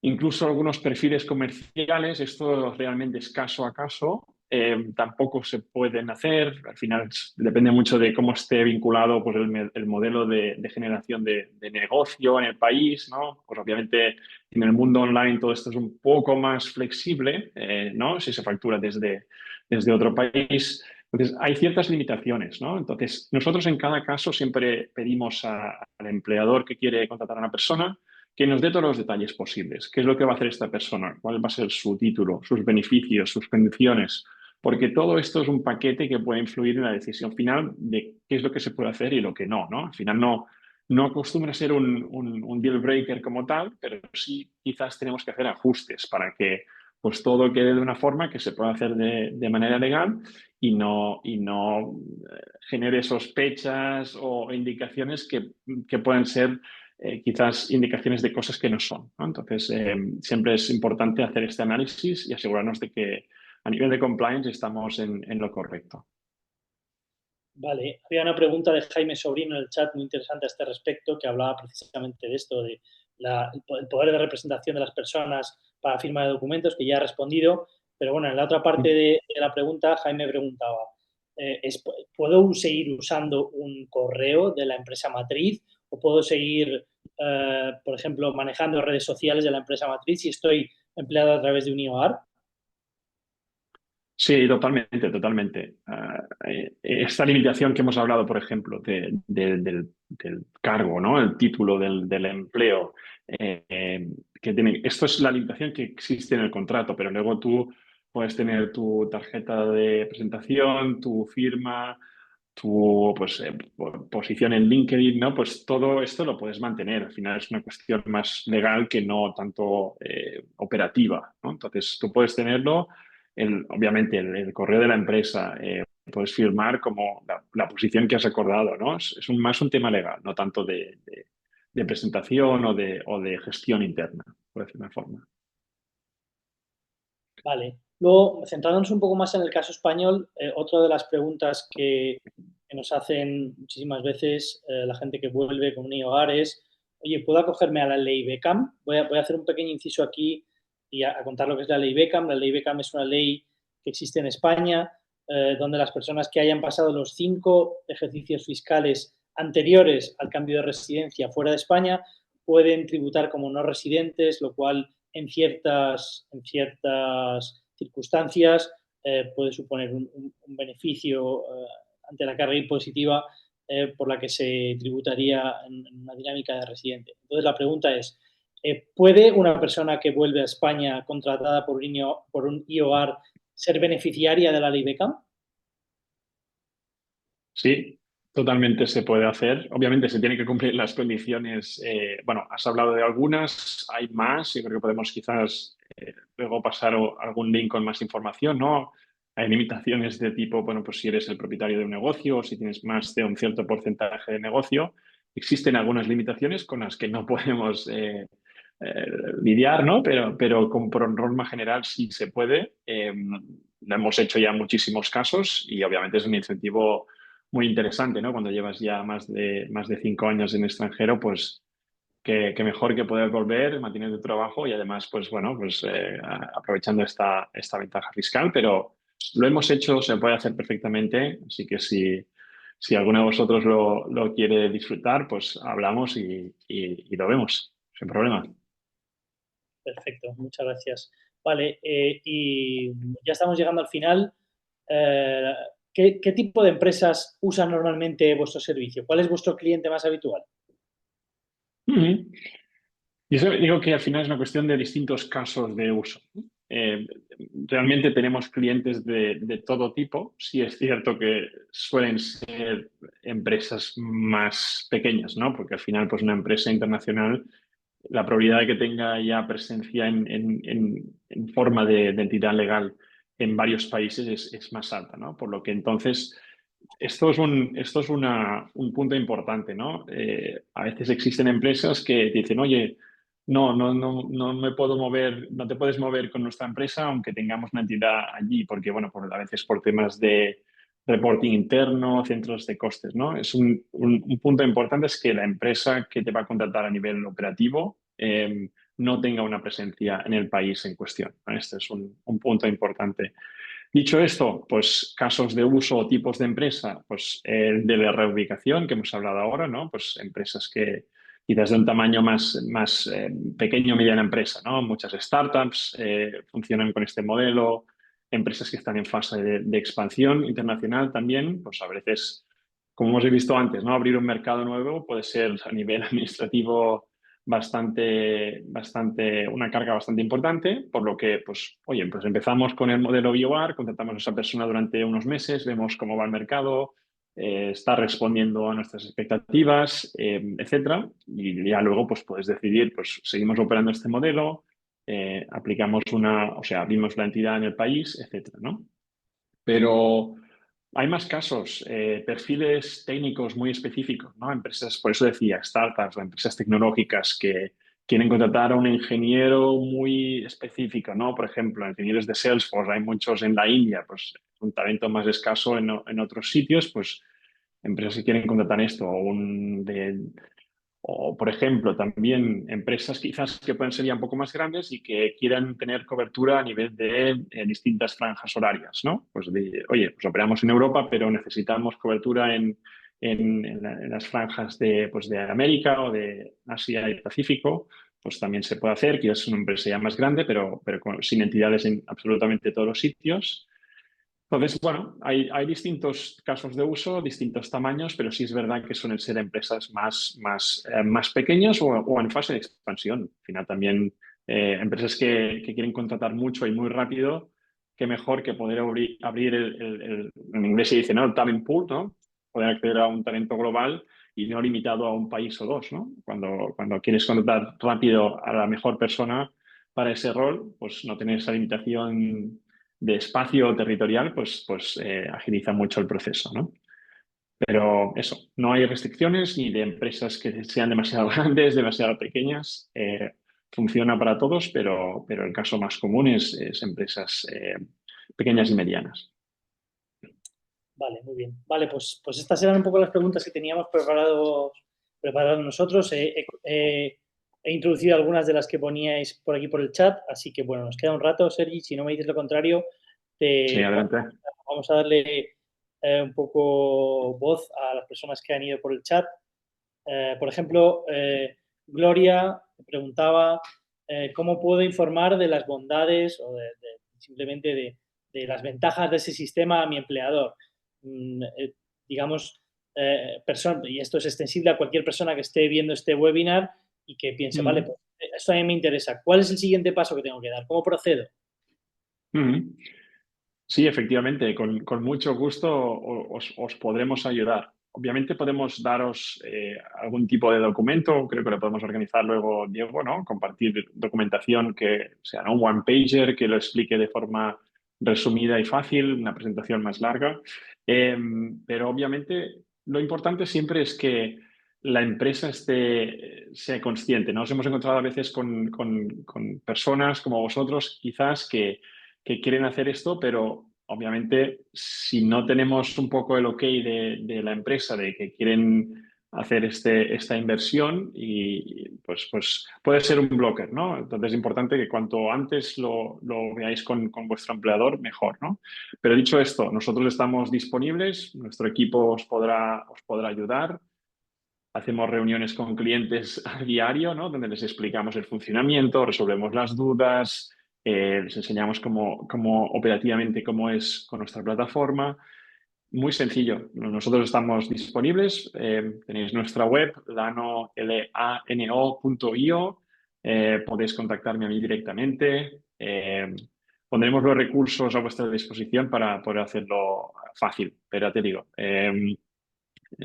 B: Incluso algunos perfiles comerciales, esto realmente es caso a caso, tampoco se pueden hacer. Al final depende mucho de cómo esté vinculado pues, el modelo de generación de negocio en el país, ¿no? Pues obviamente en el mundo online todo esto es un poco más flexible, ¿no? Si se factura desde otro país. Entonces, hay ciertas limitaciones, ¿no? Entonces, nosotros en cada caso siempre pedimos al empleador que quiere contratar a una persona que nos dé todos los detalles posibles. ¿Qué es lo que va a hacer esta persona? ¿Cuál va a ser su título, sus beneficios, sus condiciones? Porque todo esto es un paquete que puede influir en la decisión final de qué es lo que se puede hacer y lo que no, ¿no? Al final no acostumbra a ser un deal breaker como tal, pero sí quizás tenemos que hacer ajustes para que pues todo quede de una forma que se pueda hacer de manera legal y no genere sospechas o indicaciones que puedan ser quizás indicaciones de cosas que no son, ¿no? Entonces, siempre es importante hacer este análisis y asegurarnos de que a nivel de compliance estamos en lo correcto.
A: Vale, había una pregunta de Jaime Sobrino en el chat muy interesante a este respecto, que hablaba precisamente de esto, de el poder de representación de las personas para firma de documentos, que ya ha respondido, pero bueno, en la otra parte de la pregunta, Jaime preguntaba, ¿puedo seguir usando un correo de la empresa matriz o puedo seguir, por ejemplo, manejando redes sociales de la empresa matriz si estoy empleado a través de un IOAR?
B: Sí, totalmente, totalmente. Esta limitación que hemos hablado, por ejemplo, del cargo, ¿no? El título del empleo, esto es la limitación que existe en el contrato, pero luego tú puedes tener tu tarjeta de presentación, tu firma, tu pues, posición en LinkedIn, ¿no? Pues todo esto lo puedes mantener. Al final es una cuestión más legal que no tanto operativa, ¿no? Entonces tú puedes tenerlo, obviamente el correo de la empresa, puedes firmar como la posición que has acordado, ¿no? Es más un tema legal, no tanto de presentación o de gestión interna, por decir una forma.
A: Vale. Luego, centrándonos un poco más en el caso español, otra de las preguntas que nos hacen muchísimas veces la gente que vuelve con un IOGAR es, oye, ¿puedo acogerme a la ley Beckham? Voy a hacer un pequeño inciso aquí y a contar lo que es la ley Beckham. La ley Beckham es una ley que existe en España, donde las personas que hayan pasado los 5 ejercicios fiscales anteriores al cambio de residencia fuera de España pueden tributar como no residentes, lo cual en ciertas circunstancias puede suponer un beneficio ante la carga impositiva por la que se tributaría en una dinámica de residente. Entonces, la pregunta es, ¿puede una persona que vuelve a España contratada por un IOR ser beneficiaria de la ley Beckham?
B: Sí, totalmente se puede hacer. Obviamente se tienen que cumplir las condiciones. Bueno, has hablado de algunas, hay más. Yo creo que podemos quizás luego pasar algún link con más información, ¿no? Hay limitaciones de tipo, bueno, pues si eres el propietario de un negocio o si tienes más de un cierto porcentaje de negocio, existen algunas limitaciones con las que no podemos eh, lidiar, ¿no? Pero por norma general sí se puede. Lo hemos hecho ya en muchísimos casos y obviamente es un incentivo muy interesante, ¿no? Cuando llevas ya más de 5 años en extranjero, pues que mejor que poder volver, mantener tu trabajo y además, pues bueno, pues aprovechando esta ventaja fiscal, pero lo hemos hecho, se puede hacer perfectamente, así que si alguno de vosotros lo quiere disfrutar, pues hablamos y lo vemos, sin problema.
A: Perfecto, muchas gracias. Vale, y ya estamos llegando al final. Eh, ¿qué tipo de empresas usan normalmente vuestro servicio? ¿Cuál es vuestro cliente más habitual?
B: Ujú. Y eso digo que al final es una cuestión de distintos casos de uso. Eh, Realmente tenemos clientes de todo tipo. Sí es cierto que suelen ser empresas más pequeñas, ¿no? Porque al final, pues una empresa internacional, la probabilidad de que tenga ya presencia en forma de entidad legal en varios países es más alta, ¿no? Por lo que entonces esto es un punto importante, ¿no? A veces existen empresas que dicen, oye, no me puedo mover, no te puedes mover con nuestra empresa aunque tengamos una entidad allí, porque, bueno, a veces por temas de reporting interno, centros de costes, ¿no? Un punto importante es que la empresa que te va a contratar a nivel operativo no tenga una presencia en el país en cuestión, ¿no? Este es un punto importante. Dicho esto, pues casos de uso o tipos de empresa, pues el de la reubicación que hemos hablado ahora, ¿no? Pues empresas que quizás de un tamaño más pequeño, mediana empresa, ¿no? Muchas startups funcionan con este modelo, empresas que están en fase de expansión internacional también, pues a veces, como hemos visto antes, ¿no? Abrir un mercado nuevo puede ser a nivel administrativo una carga bastante importante, por lo que, pues, oye, pues empezamos con el modelo BioAR, contratamos a esa persona durante unos meses, vemos cómo va el mercado, está respondiendo a nuestras expectativas, etcétera, y ya luego, pues, puedes decidir, pues, seguimos operando este modelo, aplicamos o sea, abrimos la entidad en el país, etcétera, ¿no? Pero hay más casos, perfiles técnicos muy específicos, ¿no? Empresas, por eso decía, startups o empresas tecnológicas que quieren contratar a un ingeniero muy específico, ¿no? Por ejemplo, ingenieros de Salesforce, hay muchos en la India, pues un talento más escaso en otros sitios, pues empresas que quieren contratar esto, o, por ejemplo, también empresas quizás que pueden ser ya un poco más grandes y que quieran tener cobertura a nivel de distintas franjas horarias, ¿no? Pues oye, pues operamos en Europa, pero necesitamos cobertura en las franjas pues de América o de Asia y Pacífico, pues también se puede hacer, quizás es una empresa ya más grande, pero sin entidades en absolutamente todos los sitios. Entonces, bueno, hay distintos casos de uso, distintos tamaños, pero sí es verdad que suelen ser empresas más pequeñas o en fase de expansión. Al final también empresas que quieren contratar mucho y muy rápido, qué mejor que poder abrir en inglés se dice, ¿no? El talent pool, ¿no? Poder acceder a un talento global y no limitado a un país o dos, ¿no? Cuando quieres contratar rápido a la mejor persona para ese rol, pues no tener esa limitación de espacio territorial, pues agiliza mucho el proceso, ¿no? Pero eso, no hay restricciones ni de empresas que sean demasiado grandes, demasiado pequeñas. Funciona para todos, pero el caso más común es empresas pequeñas y medianas.
A: Vale, muy bien. Vale, pues estas eran un poco las preguntas que teníamos preparados nosotros. He introducido algunas de las que poníais por aquí por el chat, así que bueno, nos queda un rato, Sergi. Si no me dices lo contrario,
B: Sí,
A: vamos,
B: adelante.
A: vamos a darle un poco voz a las personas que han ido por el chat. Por ejemplo, Gloria preguntaba cómo puedo informar de las bondades o simplemente de las ventajas de ese sistema a mi empleador. Digamos, y esto es extensible a cualquier persona que esté viendo este webinar y que piense, vale, pues esto a mí me interesa. ¿Cuál es el siguiente paso que tengo que dar? ¿Cómo procedo?
B: Sí, efectivamente, con mucho gusto os podremos ayudar. Obviamente podemos daros algún tipo de documento, creo que lo podemos organizar luego, Diego, ¿no? Compartir documentación que sea, ¿no?, un one-pager que lo explique de forma resumida y fácil, una presentación más larga. Pero obviamente lo importante siempre es que la empresa sea consciente. Nos hemos encontrado a veces con personas como vosotros, quizás que quieren hacer esto, pero obviamente si no tenemos un poco el ok de la empresa de que quieren hacer esta inversión, y pues puede ser un blocker, ¿no? Entonces es importante que cuanto antes lo veáis con vuestro empleador, mejor, ¿no? Pero dicho esto, nosotros estamos disponibles, nuestro equipo os podrá ayudar. Hacemos reuniones con clientes a diario, ¿no?, donde les explicamos el funcionamiento, resolvemos las dudas, les enseñamos cómo operativamente cómo es con nuestra plataforma. Muy sencillo. Nosotros estamos disponibles. Tenéis nuestra web, lano.io. Podéis contactarme a mí directamente. Pondremos los recursos a vuestra disposición para poder hacerlo fácil. Pero te digo,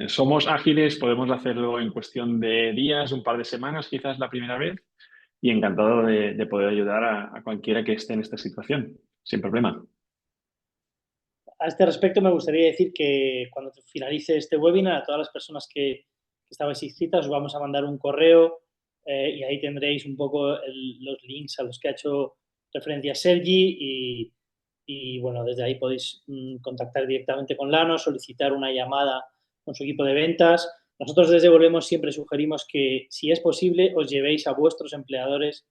B: somos ágiles, podemos hacerlo en cuestión de días, un par de semanas, quizás la primera vez, y encantado de poder ayudar a cualquiera que esté en esta situación, sin problema.
A: A este respecto, me gustaría decir que cuando finalice este webinar, a todas las personas que estabais inscritas, os vamos a mandar un correo y ahí tendréis un poco los links a los que ha hecho referencia Sergi y bueno, desde ahí podéis contactar directamente con Lano, solicitar una llamada con su equipo de ventas. Nosotros desde Volvemos siempre sugerimos que, si es posible, os llevéis a vuestros empleadores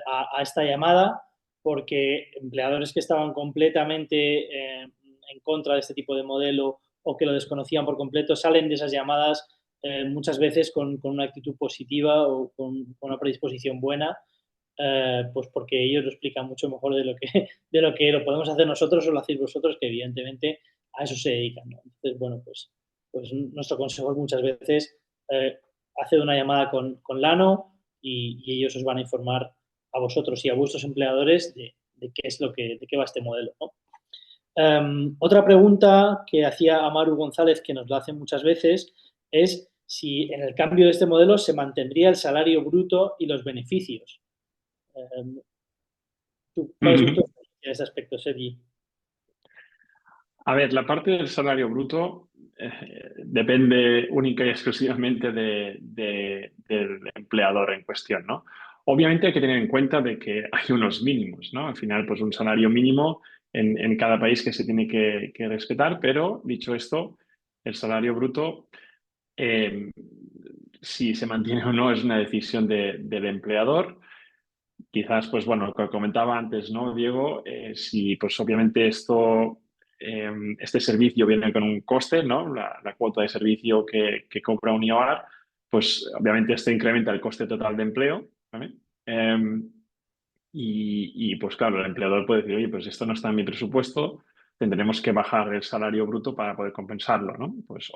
A: a esta llamada, porque empleadores que estaban completamente en contra de este tipo de modelo o que lo desconocían por completo salen de esas llamadas muchas veces con una actitud positiva o con una predisposición buena, pues porque ellos lo explican mucho mejor de lo que, de lo que lo podemos hacer nosotros o lo hacéis vosotros, que evidentemente a eso se dedican, ¿no? Entonces, bueno, pues nuestro consejo es muchas veces haced una llamada con Lano y ellos os van a informar a vosotros y a vuestros empleadores de qué es de qué va este modelo, ¿no? Otra pregunta que hacía Amaru González, que nos la hace muchas veces, es si en el cambio de este modelo se mantendría el salario bruto y los beneficios. ¿Cuál es tu experiencia en ese aspecto, Sergi?
B: A ver, la parte del salario bruto depende única y exclusivamente del empleador en cuestión, ¿no? Obviamente hay que tener en cuenta de que hay unos mínimos, ¿no? Al final, pues un salario mínimo en cada país que se tiene que respetar, pero dicho esto, el salario bruto, eh, si se mantiene o no, es una decisión del empleador. Quizás, pues bueno, lo que comentaba antes, ¿no, Diego? Si pues obviamente este servicio viene con un coste, ¿no? La cuota de servicio que compra un IOAR, pues obviamente esto incrementa el coste total de empleo, ¿vale? Pues claro, el empleador puede decir, oye, pues esto no está en mi presupuesto, tendremos que bajar el salario bruto para poder compensarlo, ¿no? Pues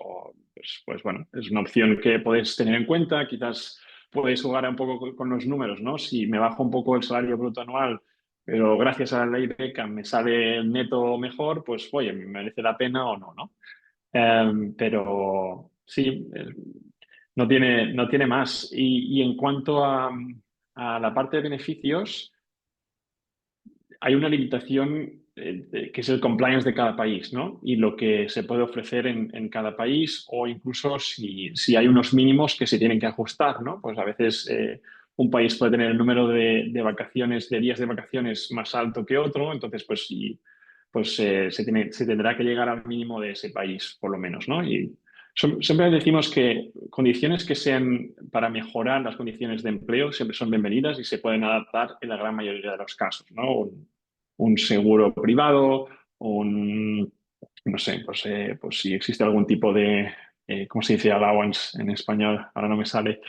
B: bueno, es una opción que podéis tener en cuenta. Quizás podéis jugar un poco con los números, ¿no? Si me bajo un poco el salario bruto anual, pero gracias a la ley Beckham me sale el neto mejor, pues oye, ¿me merece la pena o no, no? Pero sí, no tiene más. Y en cuanto a la parte de beneficios, hay una limitación que es el compliance de cada país, ¿no? Y lo que se puede ofrecer en cada país, o incluso si hay unos mínimos que se tienen que ajustar, ¿no? Pues a veces un país puede tener el número de vacaciones, de días de vacaciones más alto que otro, entonces se tendrá que llegar al mínimo de ese país, por lo menos, ¿no? Y siempre decimos que condiciones que sean para mejorar las condiciones de empleo siempre son bienvenidas y se pueden adaptar en la gran mayoría de los casos, ¿no? Un seguro privado, no sé, pues si existe algún tipo de ¿cómo se dice allowance en español? Ahora no me sale,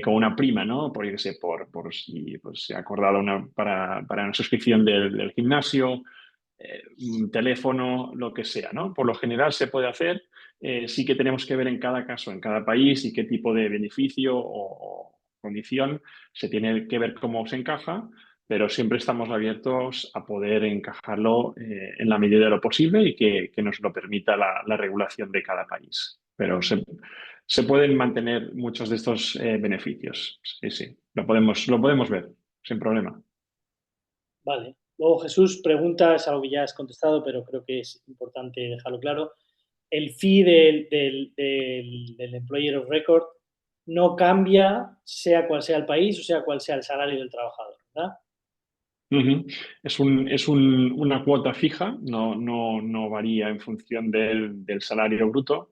B: como una prima, ¿no? Por, yo qué sé, por si pues, se ha acordado para una suscripción del gimnasio, un teléfono, lo que sea, ¿no? Por lo general se puede hacer. Sí que tenemos que ver en cada caso, en cada país y qué tipo de beneficio o condición se tiene que ver cómo se encaja, pero siempre estamos abiertos a poder encajarlo en la medida de lo posible y que nos lo permita la regulación de cada país. Pero se pueden mantener muchos de estos beneficios. Sí, sí, lo podemos ver sin problema.
A: Vale. Luego Jesús pregunta, es algo que ya has contestado, pero creo que es importante dejarlo claro. El fee del Employer of Record no cambia sea cual sea el país o sea cual sea el salario del trabajador, ¿verdad?
B: Ujú. Una cuota fija, no varía en función del salario bruto.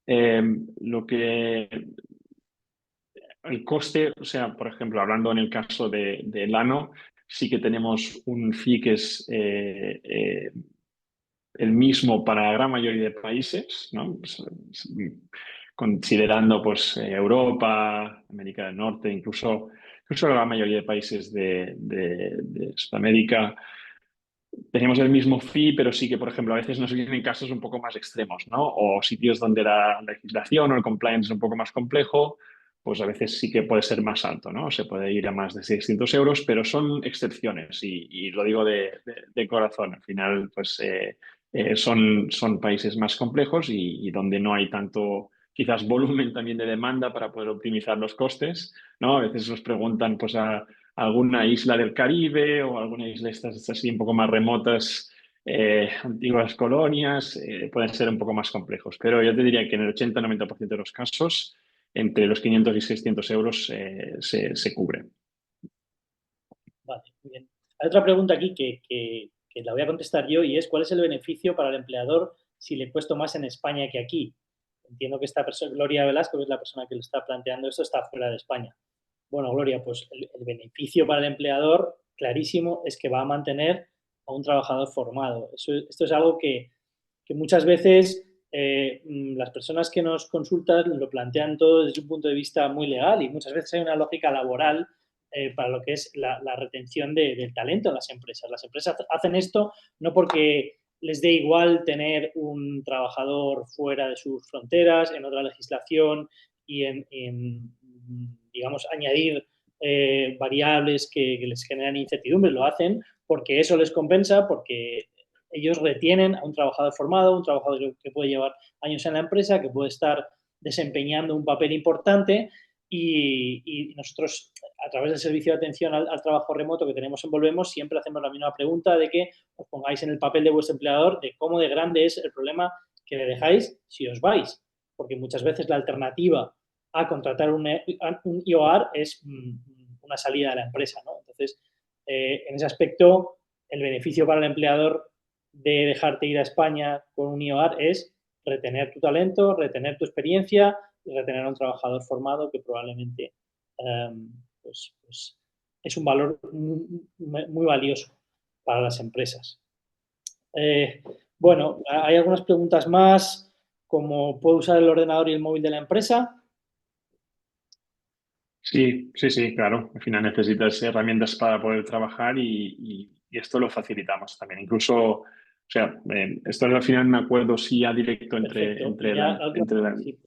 B: Eh, lo que el coste, o sea, por ejemplo, hablando en el caso de Lano, sí que tenemos un fee que es el mismo para la gran mayoría de países, ¿no? Pues, considerando pues, Europa, América del Norte, incluso la gran mayoría de países de Sudamérica. Tenemos el mismo fee, pero sí que, por ejemplo, a veces nos vienen casos un poco más extremos, ¿no? O sitios donde la legislación o el compliance es un poco más complejo, pues a veces sí que puede ser más alto, ¿no? Se puede ir a más de 600 euros, pero son excepciones y lo digo de corazón. Al final, pues son países más complejos y donde no hay tanto, quizás, volumen también de demanda para poder optimizar los costes, ¿no? A veces nos preguntan, pues, alguna isla del Caribe o alguna isla estas así un poco más remotas, antiguas colonias, pueden ser un poco más complejos. Pero yo te diría que en el 80-90% de los casos, entre los 500 y 600 euros se cubre.
A: Vale, muy bien. Hay otra pregunta aquí que la voy a contestar yo y es ¿cuál es el beneficio para el empleador si le cuesto más en España que aquí? Entiendo que esta persona, Gloria Velasco, que es la persona que lo está planteando esto, está fuera de España. Bueno, Gloria, pues el beneficio para el empleador, clarísimo, es que va a mantener a un trabajador formado. Esto es algo que muchas veces las personas que nos consultan lo plantean todo desde un punto de vista muy legal y muchas veces hay una lógica laboral para lo que es la retención del talento en las empresas. Las empresas hacen esto no porque les dé igual tener un trabajador fuera de sus fronteras, en otra legislación y digamos, añadir variables que les generan incertidumbre. Lo hacen porque eso les compensa, porque ellos retienen a un trabajador formado, un trabajador que puede llevar años en la empresa, que puede estar desempeñando un papel importante y nosotros, a través del servicio de atención al trabajo remoto que tenemos en Volvemos, siempre hacemos la misma pregunta de que os pongáis en el papel de vuestro empleador de cómo de grande es el problema que le dejáis si os vais. Porque muchas veces la alternativa a contratar un IOR es una salida de la empresa, ¿no? Entonces, en ese aspecto, el beneficio para el empleador de dejarte ir a España con un IOR es retener tu talento, retener tu experiencia y retener a un trabajador formado que probablemente pues es un valor muy valioso para las empresas. Bueno, hay algunas preguntas más, como ¿puedo usar el ordenador y el móvil de la empresa?
B: Sí, sí, sí, claro. Al final necesitas herramientas para poder trabajar y esto lo facilitamos también. Incluso, o sea, esto al final un acuerdo sí a directo entre,
A: Perfecto. Y
B: entre
A: ya
B: la,
A: la última,
B: entre la...
A: sí.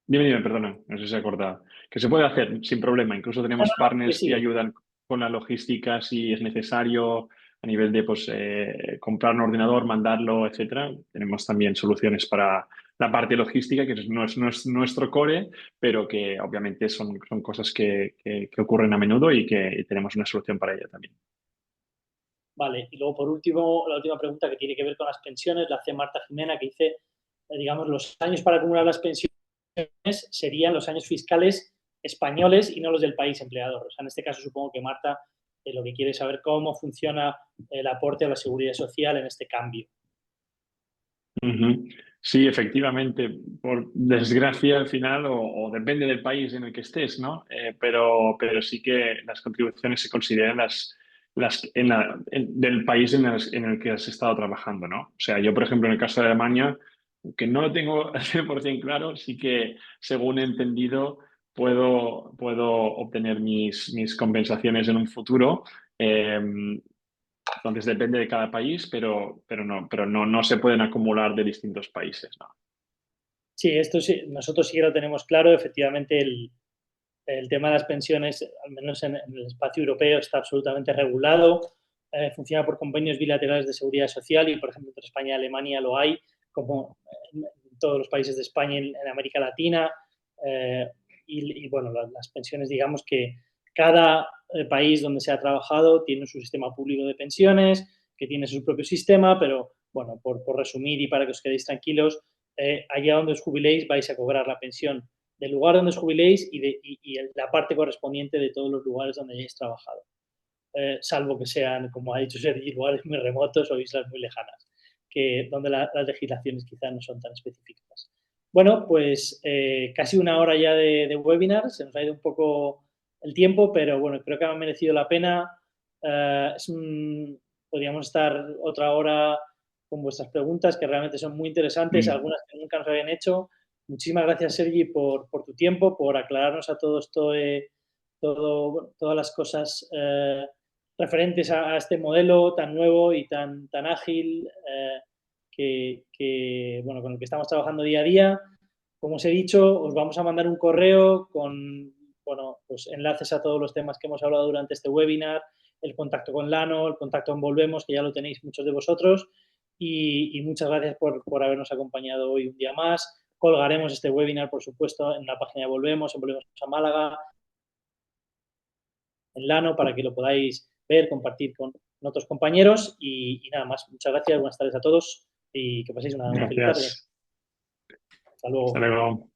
B: Dime, perdona, no sé si se ha acordado. Que se puede hacer sin problema. Incluso
A: No,
B: tenemos
A: no, no, sigue,
B: partners que
A: sigue.
B: ayudan con la logística si es necesario a nivel de pues, comprar un ordenador, mandarlo, etcétera. Tenemos también soluciones para la parte logística, que no es nuestro core, pero que obviamente son cosas que ocurren a menudo y que tenemos una solución para ello también.
A: Vale, y luego por último, la última pregunta que tiene que ver con las pensiones, la hace Marta Jimena, que dice, digamos, los años para acumular las pensiones serían los años fiscales españoles y no los del país empleador. O sea, en este caso supongo que Marta lo que quiere es saber cómo funciona el aporte a la seguridad social en este cambio.
B: Ujú. Sí, efectivamente, por desgracia al final, o depende del país en el que estés, ¿no? Pero sí que las contribuciones se consideran del país en el que has estado trabajando, ¿no? O sea, yo, por ejemplo, en el caso de Alemania, que no lo tengo al 100% claro, sí que, según he entendido, puedo obtener mis compensaciones en un futuro. Entonces depende de cada país, pero no se pueden acumular de distintos países, ¿no?
A: Sí, esto sí, nosotros sí que lo tenemos claro. Efectivamente, el tema de las pensiones, al menos en el espacio europeo, está absolutamente regulado. Funciona por convenios bilaterales de seguridad social y, por ejemplo, entre España y Alemania lo hay, como en todos los países de España en América Latina. Bueno, las pensiones, digamos que cada país donde se ha trabajado tiene su sistema público de pensiones, que tiene su propio sistema, pero bueno, por resumir y para que os quedéis tranquilos, allá donde os jubiléis vais a cobrar la pensión del lugar donde os jubiléis y la parte correspondiente de todos los lugares donde hayáis trabajado. Salvo que sean, como ha dicho Sergi, lugares muy remotos o islas muy lejanas, donde las legislaciones quizás no son tan específicas. Bueno, pues casi una hora ya de webinar, se nos ha ido un poco el tiempo, pero bueno, creo que ha merecido la pena. Podríamos estar otra hora con vuestras preguntas, que realmente son muy interesantes, algunas que nunca nos habían hecho. Muchísimas gracias, Sergi, por tu tiempo, por aclararnos a todos todas las cosas referentes a este modelo tan nuevo y tan ágil bueno, con el que estamos trabajando día a día. Como os he dicho, os vamos a mandar un correo con bueno, pues enlaces a todos los temas que hemos hablado durante este webinar, el contacto con Lano, el contacto con Volvemos, que ya lo tenéis muchos de vosotros, y muchas gracias por habernos acompañado hoy un día más. Colgaremos este webinar, por supuesto, en la página de Volvemos, en Volvemos a Málaga, en Lano, para que lo podáis ver, compartir con otros compañeros y nada más. Muchas gracias, buenas tardes a todos y que paséis una feliz tarde.
B: Gracias.
A: Hasta luego.
B: Hasta luego.